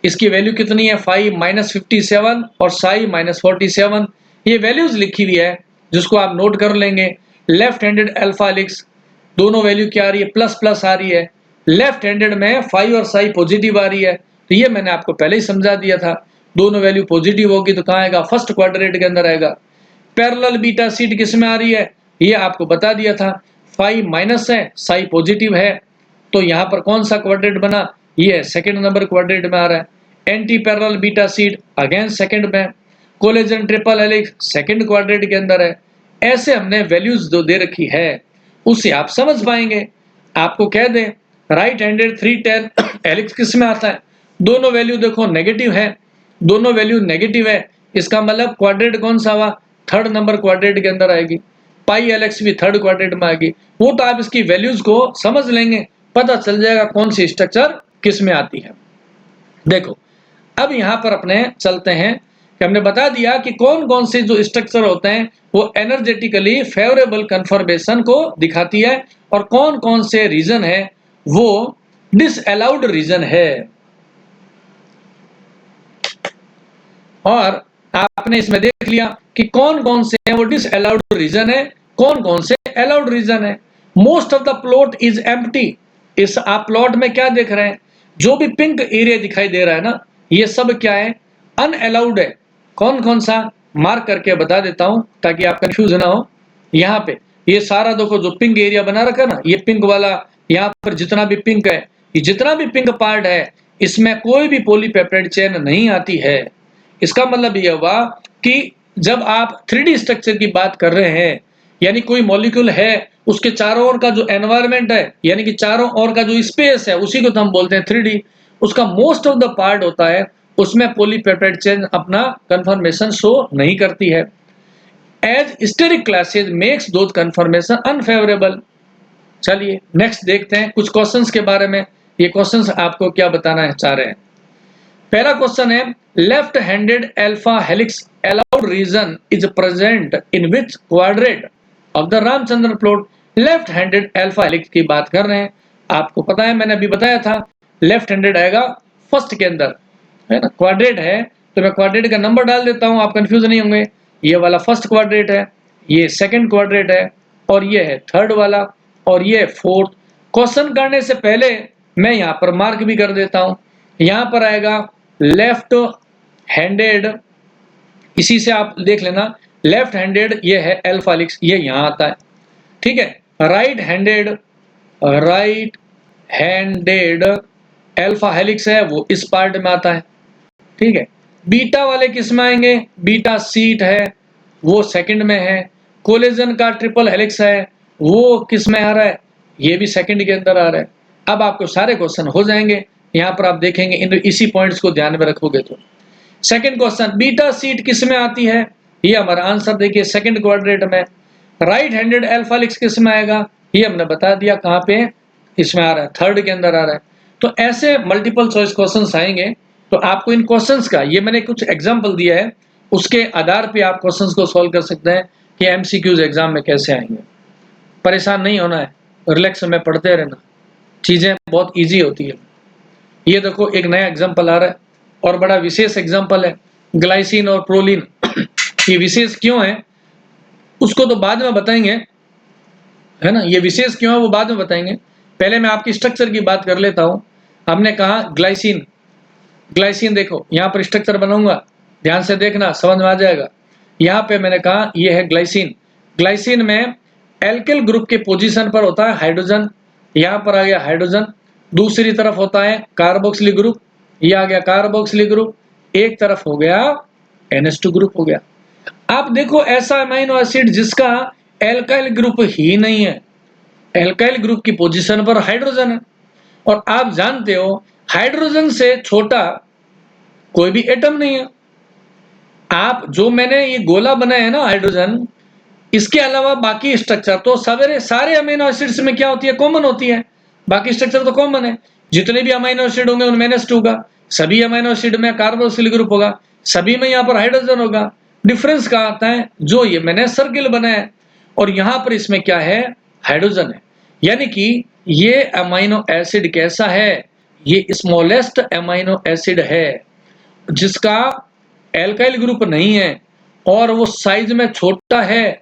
इसकी वैल्यू कितनी है, 5 -57 और साई -47, ये वैल्यूज लिखी हुई है जिसको आप नोट कर लेंगे। लेफ्ट हैंडेड अल्फा हेलिक्स दोनों वैल्यू क्या आ रही है, प्लस प्लस आ रही है, लेफ्ट हैंडेड में 5 और साई पॉजिटिव आ रही है, तो ये मैंने आपको पहले ही समझा दिया था, दोनों वैल्यू पॉजिटिव होगी तो कहाँ आएगा, फर्स्ट क्वाड्रेंट के अंदर आएगा। पैरेलल बीटा सीट किस में आ रही है, ये आपको बता दिया था, 5 माइनस है, साई पॉजिटिव है, तो यहाँ पर कौन सा क्वाड्रेंट बना, ये सेकंड नंबर क्वाड्रेंट में आ रहा है। Anti parallel beta sheet again second में, collagen triple helix second quadrant के अंदर है। ऐसे हमने वैल्यूज जो दे रखी है उससे आप समझ पाएंगे। आपको कह दें राइट हैंडेड 310 हेलिक्स किस में आता है, दोनों वैल्यू देखो नेगेटिव है, दोनों वैल्यू नेगेटिव है, इसका मतलब क्वाड्रेंट कौन सा हुआ, थर्ड नंबर क्वाड्रेंट के अंदर आएगी। पाई एलएक्स भी थर्ड क्वाड्रेंट में आएगी, वो तो आप इसकी वैल्यूज को समझ लेंगे, पता चल जाएगा कौन सी स्ट्रक्चर किस में आती है। देखो अब यहाँ पर अपने चलते हैं कि हमने बता दिया कि कौन कौन से जो स्ट्रक्चर होते हैं वो एनर्जेटिकली फेवरेबल कन्फर्मेशन को दिखाती है, और कौन कौन से रीजन है वो डिसअलाउड रीजन है। और आपने इसमें देख लिया कि कौन कौन से हैं वो डिसअलाउड रीजन है, कौन कौन से अलाउड रीजन है। Most of the plot is empty. इस आप प्लॉट में क्या देख रहे हैं, जो भी पिंक एरिया दिखाई दे रहा है ना, ये सब क्या है, अनअलाउड है। कौन कौन सा मार्क करके बता देता हूं ताकि आप कंफ्यूज ना हो। यहाँ पे ये सारा देखो जो पिंक एरिया बना रखा है ना, ये पिंक वाला, यहाँ पर जितना भी पिंक है, ये जितना भी पिंक पार्ट है, इसमें कोई भी पॉलीपेप्टाइड चेन नहीं आती है। इसका मतलब यह हुआ कि जब आप 3D स्ट्रक्चर की बात कर रहे हैं, यानी कोई मॉलिक्यूल है, उसके चारों ओर का जो एनवायरनमेंट है, यानी कि चारों ओर का जो स्पेस है, उसी को तो हम बोलते हैं 3D। उसका मोस्ट ऑफ द पार्ट होता है, उसमें पॉलीपेप्टाइड चेन अपना कन्फर्मेशन शो नहीं करती है। As steric clashes makes those conformation unfavourable. चलिए नेक्स्ट देखते हैं कुछ क्वेश्चंस के बारे में। ये क्वेश्चंस आपको क्या बताना चाह रहे हैं। पहला क्वेश्चन है, left handed alpha helix allowed reason is present in which quadrant of the Ramachandran plot. Left handed alpha helix की बात कर रहे हैं। आपको पता है, मैंने अभी बताया था, लेफ्ट हैंडेड आएगा फर्स्ट के अंदर, है ना। क्वाड्रेंट है तो मैं क्वाड्रेंट का नंबर डाल देता हूं, आप कंफ्यूज नहीं होंगे। ये वाला फर्स्ट क्वाड्रेंट है, ये सेकंड क्वाड्रेंट है, और ये है थर्ड वाला, और ये फोर्थ। क्वेश्चन करने से पहले मैं यहाँ पर मार्क भी कर देता हूं। यहाँ पर आएगा लेफ्ट हैंडेड, इसी से आप देख लेना, लेफ्ट हैंडेड ये है अल्फा हेलिक्स, ये यहाँ आता है, ठीक है। राइट हैंडेड अल्फा हेलिक्स है, वो इस पार्ट में आता है, ठीक है। बीटा वाले किस में आएंगे, बीटा सीट है, वो सेकंड में है। कोलेजन का ट्रिपल हेलिक्स है, वो किस में आ रहा है, ये भी सेकंड के अंदर आ रहा है। अब आपको सारे क्वेश्चन हो जाएंगे, यहाँ पर आप देखेंगे इन इसी पॉइंट्स को ध्यान में रखोगे तो। सेकंड क्वेश्चन, बीटा सीट किस में आती है, ये हमारा आंसर देखिए सेकंड क्वाड्रेंट में। राइट हैंडेड अल्फा हेलिक्स किस में आएगा, ये हमने बता दिया कहाँ पे, इसमें आ रहा है, थर्ड के अंदर आ रहा है। तो ऐसे मल्टीपल चॉइस क्वेश्चंस आएंगे, तो आपको इन क्वेश्चंस का, ये मैंने कुछ एग्जांपल दिया है, उसके आधार पे आप क्वेश्चंस को सॉल्व कर सकते हैं कि एमसीक्यूज एग्जाम में कैसे आएंगे। परेशान नहीं होना है, रिलैक्स में पढ़ते रहना, चीजें बहुत इजी होती है। ये देखो एक नया एग्जाम्पल आ रहा है और बड़ा विशेष एग्जाम्पल है, ग्लाइसिन और प्रोलिन। ये विशेष क्यों है उसको तो बाद में बताएंगे, है ना। ये विशेष क्यों है वो बाद में बताएंगे, पहले मैं आपकी स्ट्रक्चर की बात कर लेता हूं। हमने कहा ग्लाइसिन, ग्लाइसिन देखो यहाँ पर स्ट्रक्चर बनाऊंगा, ध्यान से देखना, समझ में आ जाएगा। यहाँ पे मैंने कहा ये है ग्लाइसिन। ग्लाइसिन में एल्किल ग्रुप के पोजीशन पर होता है हाइड्रोजन, यहाँ पर आ गया हाइड्रोजन। दूसरी तरफ होता है कार्बोक्सिलिक ग्रुप, ये आ गया कार्बोक्सिलिक ग्रुप। एक तरफ हो गया NH2 ग्रुप हो गया। आप देखो ऐसा अमीनो एसिड जिसका एल्काइल ग्रुप ही नहीं है, एल्काइल ग्रुप की पोजीशन पर हाइड्रोजन है। और आप जानते हो हाइड्रोजन से छोटा कोई भी एटम नहीं है। आप जो मैंने ये गोला बनाया है ना हाइड्रोजन, इसके अलावा बाकी स्ट्रक्चर तो सवेरे सारे अमीनो एसिड्स में क्या होती है, कॉमन होती है। बाकी स्ट्रक्चर तो कॉमन है, जितने भी अमीनो एसिड होंगे उनमें NH2 होगा, सभी अमीनो एसिड में कार्बोक्सिलिक ग्रुप होगा, सभी में यहाँ पर हाइड्रोजन होगा। डिफरेंस कहाँ आता है, जो ये मैंने सर्किल बनाया है और यहाँ पर इसमें क्या है, हाइड्रोजन है। यानी कि ये अमीनो एसिड कैसा है, ये स्मॉलेस्ट अमीनो एसिड है जिसका एल्काइल ग्रुप नहीं है और वो साइज में छोटा है।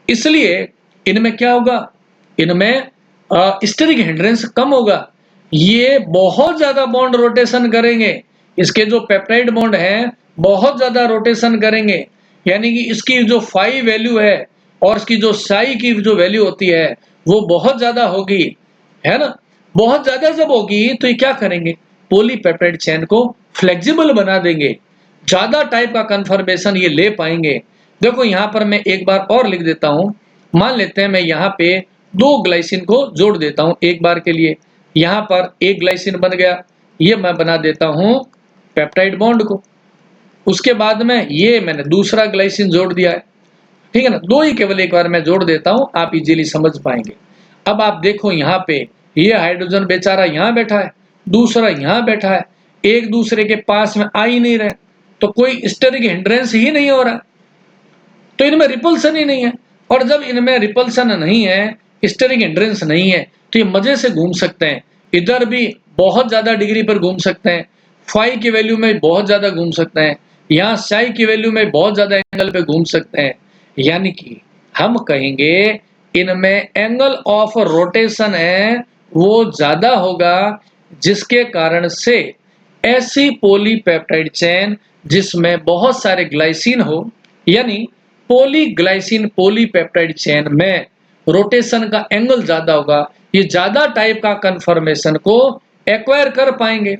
इसलिए इनमें क्या होगा, इनमें स्टेरिक हिंड्रेंस कम होगा। ये बहुत ज्यादा बॉन्ड रोटेशन करेंगे, इसके जो पेप्टाइड बॉन्ड हैं बहुत ज्यादा रोटेशन करेंगे। यानी कि इसकी जो फाई वैल्यू है और इसकी जो साई की जो वैल्यू होती है वो बहुत ज्यादा होगी, है ना। बहुत ज्यादा जब होगी तो ये क्या करेंगे, पॉलीपेप्टाइड चेन को फ्लेक्सिबल बना देंगे, ज्यादा टाइप का कन्फर्मेशन ये ले पाएंगे। देखो यहाँ पर मैं एक बार और लिख देता हूं, मान लेते हैं मैं यहाँ पे 2 ग्लाइसिन को जोड़ देता हूं एक बार के लिए। यहाँ पर एक ग्लाइसिन बन गया, ये मैं बना देता हूं पेप्टाइड बॉन्ड को। उसके बाद में ये मैंने दूसरा ग्लाइसिन जोड़ दिया है, ठीक है ना। 2 ही केवल एक बार मैं जोड़ देता हूं, आप इजीली समझ पाएंगे। अब आप देखो यहाँ पे ये हाइड्रोजन बेचारा यहाँ बैठा है, दूसरा यहाँ बैठा है, एक दूसरे के पास में आ ही नहीं रहे, तो कोई स्टेरिक हिंड्रेंस ही नहीं हो रहा, तो इनमें रिपल्सन ही नहीं है। और जब इनमें रिपल्सन नहीं है, स्टेरिक हिंड्रेंस नहीं है, तो ये मजे से घूम सकते हैं, इधर भी बहुत ज्यादा डिग्री पर घूम सकते हैं, फाई की वैल्यू में बहुत ज्यादा घूम सकते हैं, यहाँ साई की वैल्यू में बहुत ज्यादा एंगल पे घूम सकते हैं, यानी कि हम कहेंगे इनमें एंगल ऑफ रोटेशन है वो ज्यादा होगा, जिसके कारण से ऐसी पॉलीपेप्टाइड चेन जिसमें बहुत सारे ग्लाइसिन हो, यानी पॉलीग्लाइसिन पॉलीपेप्टाइड चेन में रोटेशन का एंगल ज्यादा होगा, ये ज्यादा टाइप का कंफर्मेशन को एक्वायर कर पाएंगे।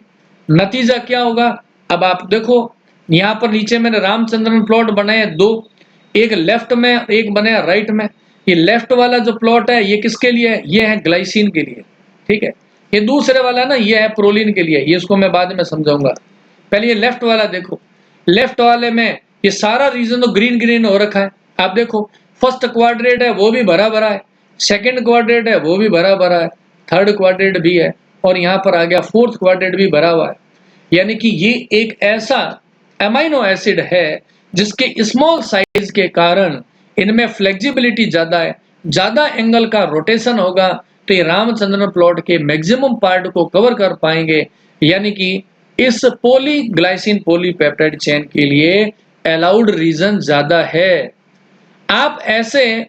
नतीजा क्या होगा, अब आप देखो यहाँ पर नीचे मैंने रामचंद्रन प्लॉट बनाए दो, एक लेफ्ट में एक बनाया राइट में। ये लेफ्ट वाला जो प्लॉट है ये किसके लिए है, ये है ग्लाइसिन के लिए, ठीक है। ये दूसरे वाला ना ये है प्रोलिन के लिए, ये इसको मैं बाद में समझाऊंगा। पहले ये लेफ्ट वाला देखो, लेफ्ट वाले में ये सारा रीजन तो ग्रीन ग्रीन हो रखा है। आप देखो फर्स्ट क्वाड्रेंट है वो भी भरा भरा है, सेकंड क्वाड्रेंट है वो भी भरा भरा है, थर्ड क्वाड्रेंट भी है, और यहाँ पर आ गया फोर्थ क्वाड्रेंट भी भरा हुआ है। यानी कि ये एक ऐसा अमाइनो एसिड है जिसके स्मॉल साइज के कारण इनमें फ्लेक्सिबिलिटी ज्यादा है, ज्यादा एंगल का रोटेशन होगा, तो ये रामचंद्रन प्लॉट के मैक्सिमम पार्ट को कवर कर पाएंगे। यानी कि इस पॉलीग्लाइसिन पॉलीपेप्टाइड चेन के लिए अलाउड रीजन ज्यादा है। आप ऐसे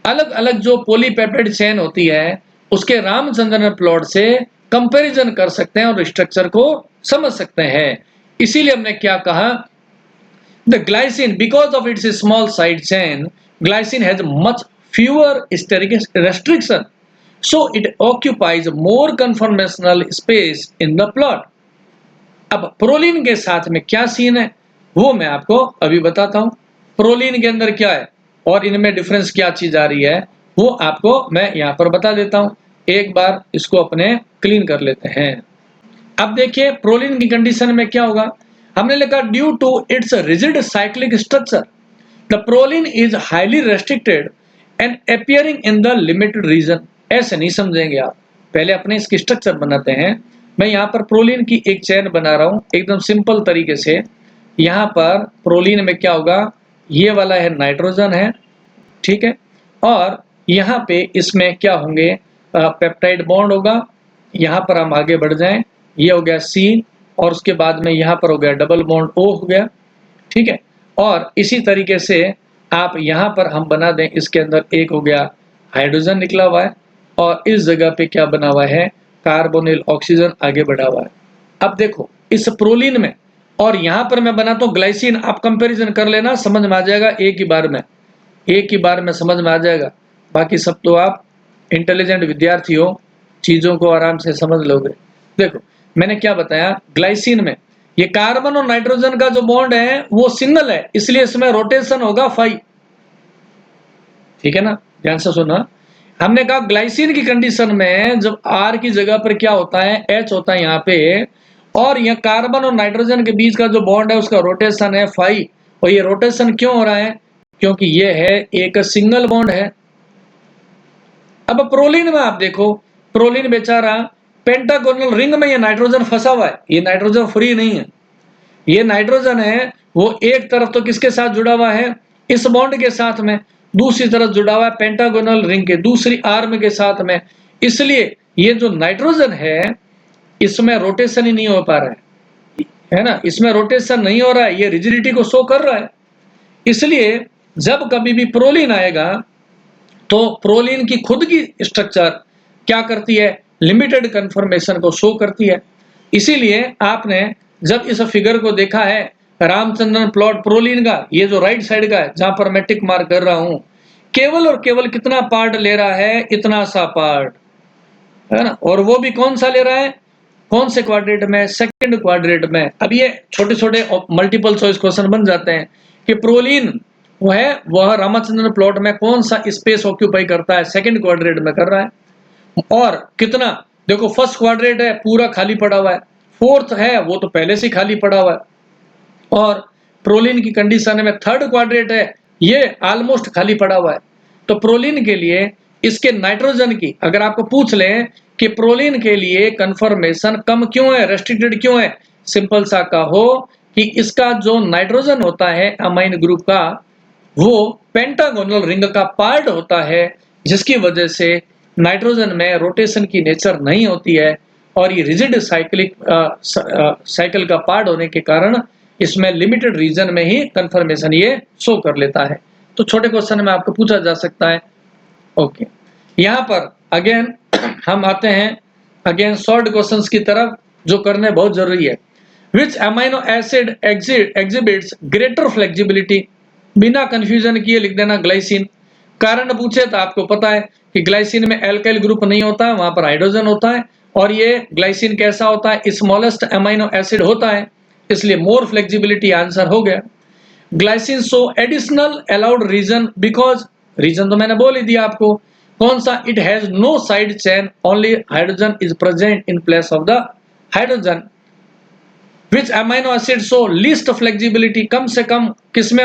अलग अलग जो पॉलीपेप्टाइड चेन होती है उसके रामचंद्रन प्लॉट से कंपैरिजन कर सकते हैं और स्ट्रक्चर को समझ सकते हैं। इसीलिए हमने क्या कहा, the glycine, because of its small side chain, glycine has much fewer steric restriction, so it occupies more conformational space in the plot. अब प्रोलिन के साथ में क्या सीन है वो मैं आपको अभी बताता हूं। प्रोलिन के अंदर क्या है और इनमें डिफरेंस क्या चीज आ रही है वो आपको मैं यहां पर बता देता हूं। एक बार इसको अपने क्लीन कर लेते हैं। अब देखिए प्रोलिन की कंडीशन में क्या होगा, हमने लिखा due to its rigid cyclic structure the proline is highly restricted and appearing in the limited region. ऐसे नहीं समझेंगे आप, पहले अपने इसकी स्ट्रक्चर बनाते हैं। मैं यहाँ पर प्रोलिन की एक चेन बना रहा हूँ एकदम सिंपल तरीके से। यहाँ पर प्रोलिन में क्या होगा, ये वाला है नाइट्रोजन है, ठीक है, और यहाँ पे इसमें क्या होंगे पेप्टाइड बॉन्ड होगा। यहाँ पर हम आगे बढ़ जाएं, ये हो गया सी, और उसके बाद में यहाँ पर हो गया डबल बॉन्ड ओ हो गया, ठीक है। और इसी तरीके से आप यहाँ पर हम बना दें, इसके अंदर एक हो गया हाइड्रोजन निकला हुआ है, और इस जगह पे क्या बना हुआ है कार्बोनिल ऑक्सीजन आगे बढ़ा हुआ है। अब देखो इस प्रोलिन में और यहाँ पर मैं बनाता हूँ ग्लाइसिन, आप कंपेरिजन कर लेना, समझ में आ जाएगा एक ही बार में, एक ही बार में समझ में आ जाएगा। बाकी सब तो आप इंटेलिजेंट विद्यार्थी हो, चीजों को आराम से समझ लोगे। देखो मैंने क्या बताया, ग्लाइसिन में ये कार्बन और नाइट्रोजन का जो बॉन्ड है वो सिंगल है, इसलिए इसमें रोटेशन होगा 5, ठीक है ना, ध्यान से सुना। हमने कहा ग्लाइसिन की कंडीशन में जब R की जगह पर क्या होता है H होता है यहाँ पे, और यह कार्बन और नाइट्रोजन के बीच का जो बॉन्ड है उसका रोटेशन है 5। और ये रोटेशन क्यों हो रहा है, क्योंकि ये है एक सिंगल बॉन्ड है। अब प्रोलिन में आप देखो, प्रोलिन बेचारा पेंटागोनल रिंग में ये नाइट्रोजन फंसा हुआ है, ये नाइट्रोजन फ्री नहीं है। ये नाइट्रोजन है वो एक तरफ तो किसके साथ जुड़ा हुआ है, इस बॉन्ड के साथ में, दूसरी तरफ जुड़ा हुआ है पेंटागोनल रिंग के दूसरी आर्म के साथ में। इसलिए ये जो नाइट्रोजन है इसमें रोटेशन ही नहीं हो पा रहा है ना, इसमें रोटेशन नहीं हो रहा है, ये रिजिडिटी को शो कर रहा है। इसलिए जब कभी भी प्रोलिन आएगा तो प्रोलिन की खुद की स्ट्रक्चर क्या करती है, लिमिटेड कन्फर्मेशन को शो करती है। इसीलिए आपने जब इस फिगर को देखा है रामचंद्रन प्लॉट प्रोलिन का, ये जो राइट साइड का है जहां पर मैं टिक मार्क कर रहा हूं, केवल और केवल कितना पार्ट ले रहा है, इतना सा पार्ट है ना, और वो भी कौन सा ले रहा है, कौन से क्वाड्रेंट में, सेकंड क्वाड्रेंट में। अब ये छोटे छोटे मल्टीपल चॉइस क्वेश्चन बन जाते हैं कि प्रोलिन वह रामचंद्रन प्लॉट में कौन सा स्पेस ऑक्यूपाई करता है, सेकंड क्वाड्रेंट में कर रहा है, और कितना। देखो फर्स्ट क्वाड्रेंट है पूरा खाली पड़ा हुआ है, फोर्थ है वो तो पहले से खाली पड़ा हुआ है, और प्रोलिन की कंडीशन में थर्ड क्वाड्रेंट है ये ऑलमोस्ट खाली पड़ा हुआ है। तो प्रोलिन के लिए इसके नाइट्रोजन की अगर आपको पूछ लें कि प्रोलिन के लिए कंफर्मेशन कम क्यों है, रेस्ट्रिक्टेड क्यों है, सिंपल सा कहो कि इसका जो नाइट्रोजन होता है अमाइन ग्रुप का वो पेंटागोनल रिंग का पार्ट होता है, जिसकी वजह से नाइट्रोजन में रोटेशन की नेचर नहीं होती है, और ये रिजिड साइकिल का पार्ट होने के कारण इसमें लिमिटेड रीजन में ही कंफर्मेशन ये शो कर लेता है। तो छोटे क्वेश्चन में आपको पूछा जा सकता है। ओके, यहाँ पर अगेन हम आते हैं अगेन शॉर्ट क्वेश्चंस की तरफ, जो करने बहुत जरूरी है। Which amino acid exhibits greater flexibility, बिना कंफ्यूजन किए लिख देना ग्लाइसिन। कारण पूछे तो आपको पता है कि ग्लाइसिन में एल्काइल ग्रुप नहीं होता है, वहां पर हाइड्रोजन होता है, और ये ग्लाइसिन कैसा होता है, स्मॉलेस्ट अमाइनो एसिड होता है, इसलिए मोर फ्लेक्सिबिलिटी आंसर हो गया। Glycine show additional allowed region because, region तो मैंने बोल ही दिया आपको, कौन सा, it has no side chain, only hydrogen is present in place of the hydrogen. Which amino acid show least flexibility, कम से कम किसमें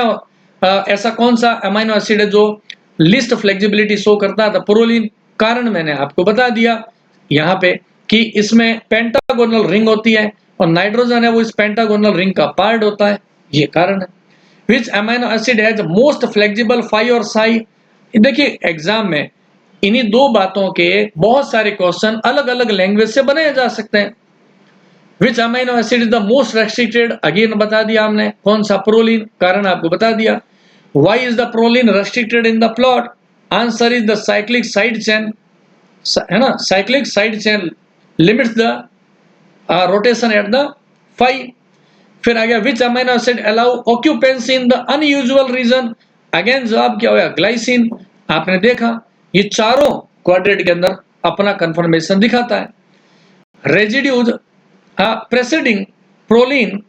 ऐसा कौन सा अमाइनो एसिड है जो लीस्ट फ्लेक्सिबिलिटी शो करता है, प्रोलीन। कारण मैंने आपको बता दिया यहाँ पे कि इसमें पेंटागोनल रिंग होती है और नाइट्रोजन है वो इस पेंटागोनल रिंग का पार्ट होता है, ये कारण है। Which amino acid has most flexible phi और साई। देखिए एग्जाम में इन्हीं दो बातों के बहुत सारे क्वेश्चन अलग अलग लैंग्वेज से बनाए जा सकते हैं। Which amino acid is the most restricted, again बता दिया हमने, कौन सा, प्रोलीन, कारण आपको बता दिया। Why is the proline restricted in the plot, answer is the cyclic side chain, है ना, cyclic side chain limits the rotation at the phi. फिर आ गया which amino acid allow occupancy in the unusual region, again जवाब क्या होगा, glycine. आपने देखा ये चारों क्वाड्रेंट के अंदर अपना कंफर्मेशन दिखाता है। Residues presiding proline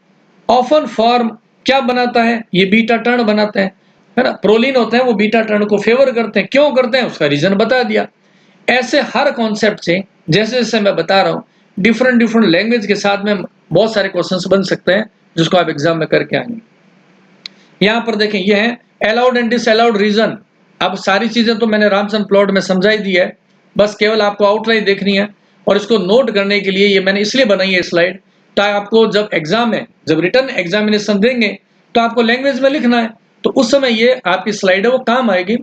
often form क्या बनाता है, ये बीटा टर्न बनाते हैं, है ना, प्रोलीन होते हैं वो बीटा टर्न को फेवर करते हैं, क्यों करते हैं उसका रीजन बता दिया। ऐसे हर कॉन्सेप्ट से जैसे जैसे मैं बता रहा हूँ डिफरेंट डिफरेंट लैंग्वेज के साथ में बहुत सारे क्वेश्चंस बन सकते हैं जिसको आप एग्जाम में करके आएंगे। यहाँ पर देखें ये है अलाउड एंड डिसअलाउड रीजन। अब सारी चीजें तो मैंने रामचंद्र प्लॉट में समझाई दी है, बस केवल आपको आउटलाइन देखनी है और इसको नोट करने के लिए ये मैंने इसलिए बनाई है स्लाइड, ताकि आपको जब एग्जाम में जब रिटर्न एग्जामिनेशन देंगे तो आपको लैंग्वेज में लिखना है, तो उस समय ये आपकी स्लाइड है वो काम आएगी।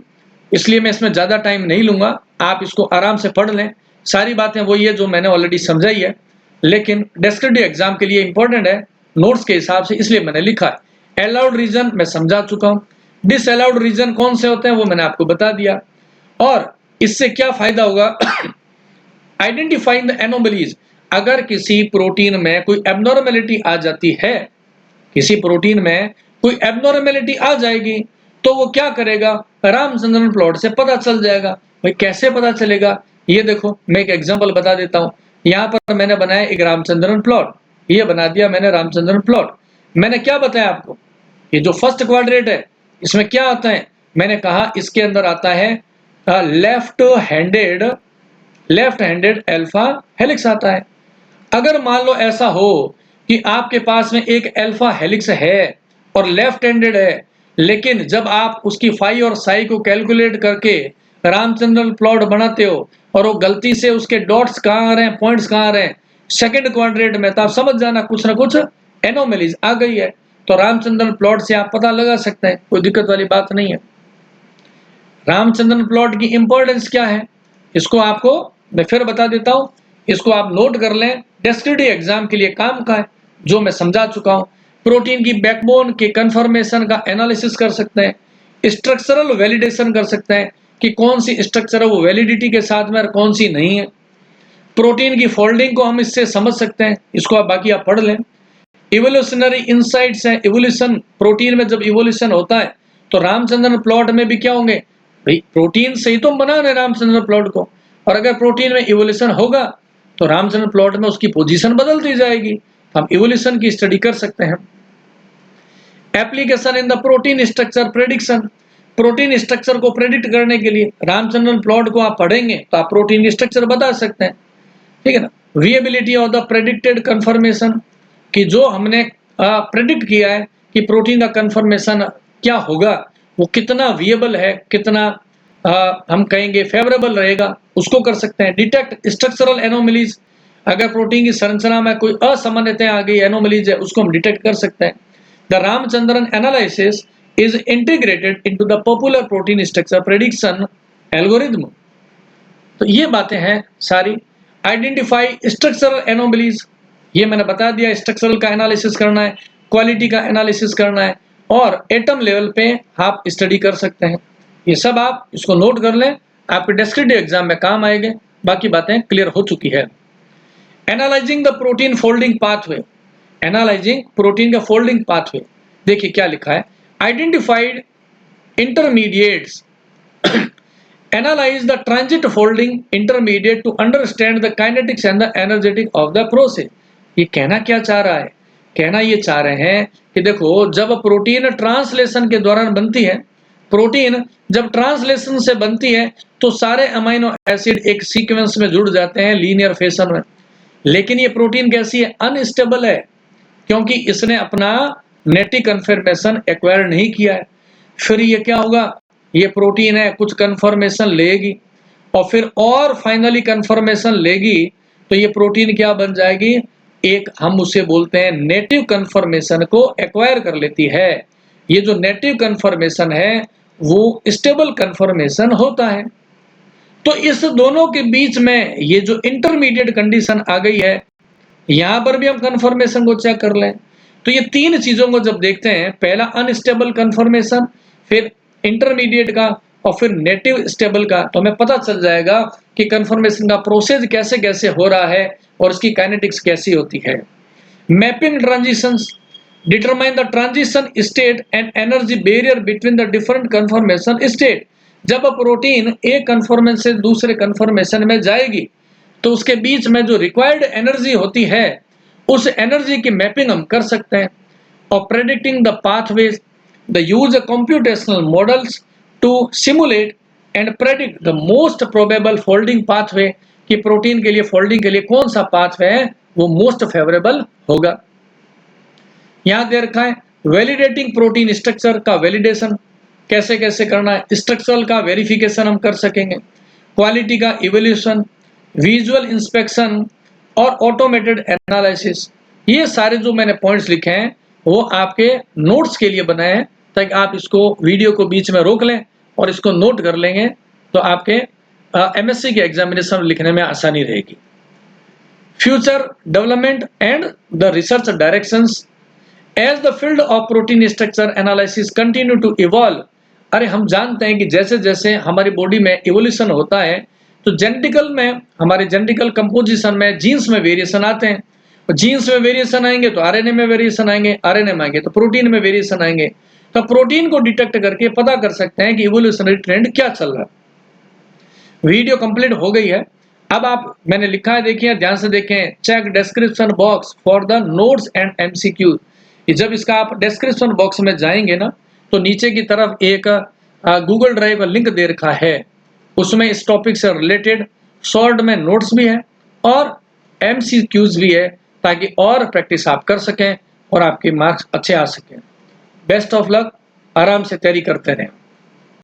इसलिए मैं इसमें ज्यादा टाइम नहीं लूंगा, आप इसको आराम से पढ़ लें। सारी बातें वही है जो मैंने ऑलरेडी समझाई है, लेकिन डिस्क्रिप्टिव एग्जाम के लिए इंपॉर्टेंट है नोट्स के हिसाब से, इसलिए मैंने लिखा है। अलाउड रीजन मैं समझा चुका हूं, डिसअलाउड रीजन कौन से होते हैं वो मैंने आपको बता दिया। और इससे क्या फायदा होगा, आइडेंटिफाइंग द एनोमलीज, अगर किसी प्रोटीन में कोई एबनॉर्मेलिटी आ जाती है, किसी प्रोटीन में कोई एबनॉर्मेलिटी आ जाएगी तो वो क्या करेगा, रामचंद्रन प्लॉट से पता चल जाएगा। भाई कैसे पता चलेगा, ये देखो मैं एक एग्जांपल बता देता हूँ। यहाँ पर मैंने बनाया एक रामचंद्रन प्लॉट, ये बना दिया मैंने रामचंद्रन प्लॉट। मैंने क्या बताया आपको, ये जो फर्स्ट क्वाड्रेंट है इसमें क्या आता है, मैंने कहा इसके अंदर आता है लेफ्ट हैंडेड अल्फा हेलिक्स आता है। अगर मान लो ऐसा हो कि आपके पास में एक अल्फा हेलिक्स है और लेफ्ट हैंडेड है, लेकिन जब आप उसकी फाई और साई को कैलकुलेट करके रामचंद्रन प्लॉट बनाते हो और वो गलती से उसके डॉट्स कहाँ आ रहे हैं, पॉइंट्स कहाँ आ रहे हैं सेकंड क्वाड्रेंट में, तो आप समझ जाना कुछ ना कुछ एनोमलीज आ गई है। तो रामचंद्रन प्लॉट से आप पता लगा सकते हैं, कोई दिक्कत वाली बात नहीं है। रामचंद्रन प्लॉट की इंपॉर्टेंस क्या है इसको आपको मैं फिर बता देता हूं, इसको आप नोट कर लें, डिस्क्रिप्टिव एग्जाम के लिए काम का है जो मैं समझा चुका हूं। प्रोटीन की बैकबोन के कंफर्मेशन का एनालिसिस कर सकते हैं, स्ट्रक्चरल वैलिडेशन कर सकते हैं कि कौन सी स्ट्रक्चर है वो वैलिडिटी के साथ में और कौन सी नहीं है। प्रोटीन की फोल्डिंग को हम इससे समझ सकते हैं, इसको आप बाकी आप पढ़ लें। इवोल्यूशनरी इनसाइट्स है, इवोल्यूशन प्रोटीन में जब इवोल्यूशन होता है तो रामचंद्रन प्लॉट में भी क्या होंगे, भाई प्रोटीन से ही तो बना रहे रामचंद्रन प्लॉट को, और अगर प्रोटीन में इवोल्यूशन होगा तो रामचंद्रन प्लॉट में उसकी पोजीशन बदलती जाएगी। हम इवोल्यूशन की स्टडी कर सकते हैं। Application in the protein structure prediction, protein structure को प्रेडिक्ट करने के लिए रामचंद्रन प्लॉट को आप पढ़ेंगे तो आप प्रोटीन की स्ट्रक्चर बता सकते हैं, ठीक है ना। Viability of the predicted confirmation, कि जो हमने प्रेडिक्ट किया है कि प्रोटीन का कंफर्मेशन क्या होगा वो कितना विएबल है, कितना हम कहेंगे फेवरेबल रहेगा, उसको कर सकते हैं। डिटेक्ट स्ट्रक्चरल एनोमलीज, अगर प्रोटीन की संरचना में कोई असामान्यताएं आ गई, एनोमलीज है, उसको हम डिटेक्ट कर सकते हैं। The Ramachandran analysis is integrated into the popular protein structure prediction algorithm. तो ये बातें हैं सारी। आइडेंटिफाई स्ट्रक्चरल एनोमलीज, ये मैंने बता दिया, स्ट्रक्चरल का एनालिसिस करना है। क्वालिटी का एनालिसिस करना है और एटम लेवल पे आप स्टडी कर सकते हैं। ये सब आप इसको नोट कर लें, आपके डिस्क्रिप्टिव एग्जाम में काम आएंगे। बाकी बातें क्लियर हो चुकी है। Analysing the protein folding pathway, analysing protein का फोल्डिंग पाथवे। देखिए क्या लिखा है, identified intermediates, analyze the transit folding intermediate to understand the kinetics and the energetic of the process। ये कहना क्या चाह रहा है, कहना ये चाह रहे हैं कि देखो जब प्रोटीन ट्रांसलेशन के दौरान बनती है, प्रोटीन जब ट्रांसलेशन से बनती है तो सारे अमीनो एसिड एक सीक्वेंस में जुड़ जाते हैं लीनियर फैशन में। लेकिन ये प्रोटीन कैसी है, अनस्टेबल है, क्योंकि इसने अपना नेटिव कन्फर्मेशन एक्वायर नहीं किया है। फिर ये क्या होगा, ये प्रोटीन है कुछ कन्फर्मेशन लेगी और फिर और फाइनली कन्फर्मेशन लेगी, तो ये प्रोटीन क्या बन जाएगी, एक हम उसे बोलते हैं नेटिव कन्फर्मेशन को एक्वायर कर लेती है। ये जो नेटिव कन्फर्मेशन है वो स्टेबल कन्फर्मेशन होता है। तो इस दोनों के बीच में ये जो इंटरमीडिएट कंडीशन आ गई है, यहां पर भी हम कन्फर्मेशन को चेक कर लें। तो ये तीन चीजों को जब देखते हैं, पहला अनस्टेबल कन्फर्मेशन, फिर इंटरमीडिएट का और फिर नेटिव स्टेबल का, तो हमें पता चल जाएगा कि कन्फर्मेशन का प्रोसेस कैसे कैसे हो रहा है और इसकी काइनेटिक्स कैसी होती है। Mapping transitions determine the transition state and energy barrier between the different conformation state. जब प्रोटीन एक कन्फर्मेशन से दूसरे कन्फर्मेशन में जाएगी तो उसके बीच में जो रिक्वायर्ड एनर्जी होती है उस एनर्जी की मैपिंग हम कर सकते हैं। और predicting the pathways, the use computational models to simulate and predict the most probable folding pathway, कि प्रोटीन के लिए फोल्डिंग के लिए कौन सा पाथवे है वो मोस्ट फेवरेबल होगा। यहां दे रखा है वैलिडेटिंग प्रोटीन स्ट्रक्चर का वैलिडेशन कैसे कैसे करना है, स्ट्रक्चरल का वेरिफिकेशन हम कर सकेंगे, क्वालिटी का इवोल्यूशन, विजुअल इंस्पेक्शन और ऑटोमेटेड एनालिसिस। ये सारे जो मैंने पॉइंट्स लिखे हैं वो आपके नोट्स के लिए बनाए हैं, ताकि आप इसको वीडियो को बीच में रोक लें और इसको नोट कर लेंगे तो आपके एमएससी के एग्जामिनेशन लिखने में आसानी रहेगी। Future development and the research directions as the field of protein structure analysis continue to evolve. अरे हम जानते हैं कि जैसे जैसे हमारी बॉडी में इवोल्यूशन होता है तो जेनेटिकल में, हमारे जेनेटिकल कंपोजिशन में, जीन्स में वेरिएशन आते हैं। जीन्स में वेरिएशन आएंगे तो आरएनए में वेरिएशन आएंगे, आरएनए में आएंगे तो प्रोटीन में वेरिएशन आएंगे। तो प्रोटीन को डिटेक्ट करके पता कर सकते हैं कि इवोल्यूशनरी ट्रेंड क्या चल रहा है। वीडियो कंप्लीट हो गई है। अब आप, मैंने लिखा है देखिए, ध्यान से देखें, check description box for the notes and MCQ. जब इसका आप डिस्क्रिप्शन बॉक्स में जाएंगे ना तो नीचे की तरफ एक गूगल ड्राइव का लिंक दे रखा है, उसमें इस टॉपिक से रिलेटेड शॉर्ट में नोट्स भी है और एमसीक्यूज भी है, ताकि और प्रैक्टिस आप कर सकें और आपके मार्क्स अच्छे आ सकें। बेस्ट ऑफ लक, आराम से तैयारी करते रहें।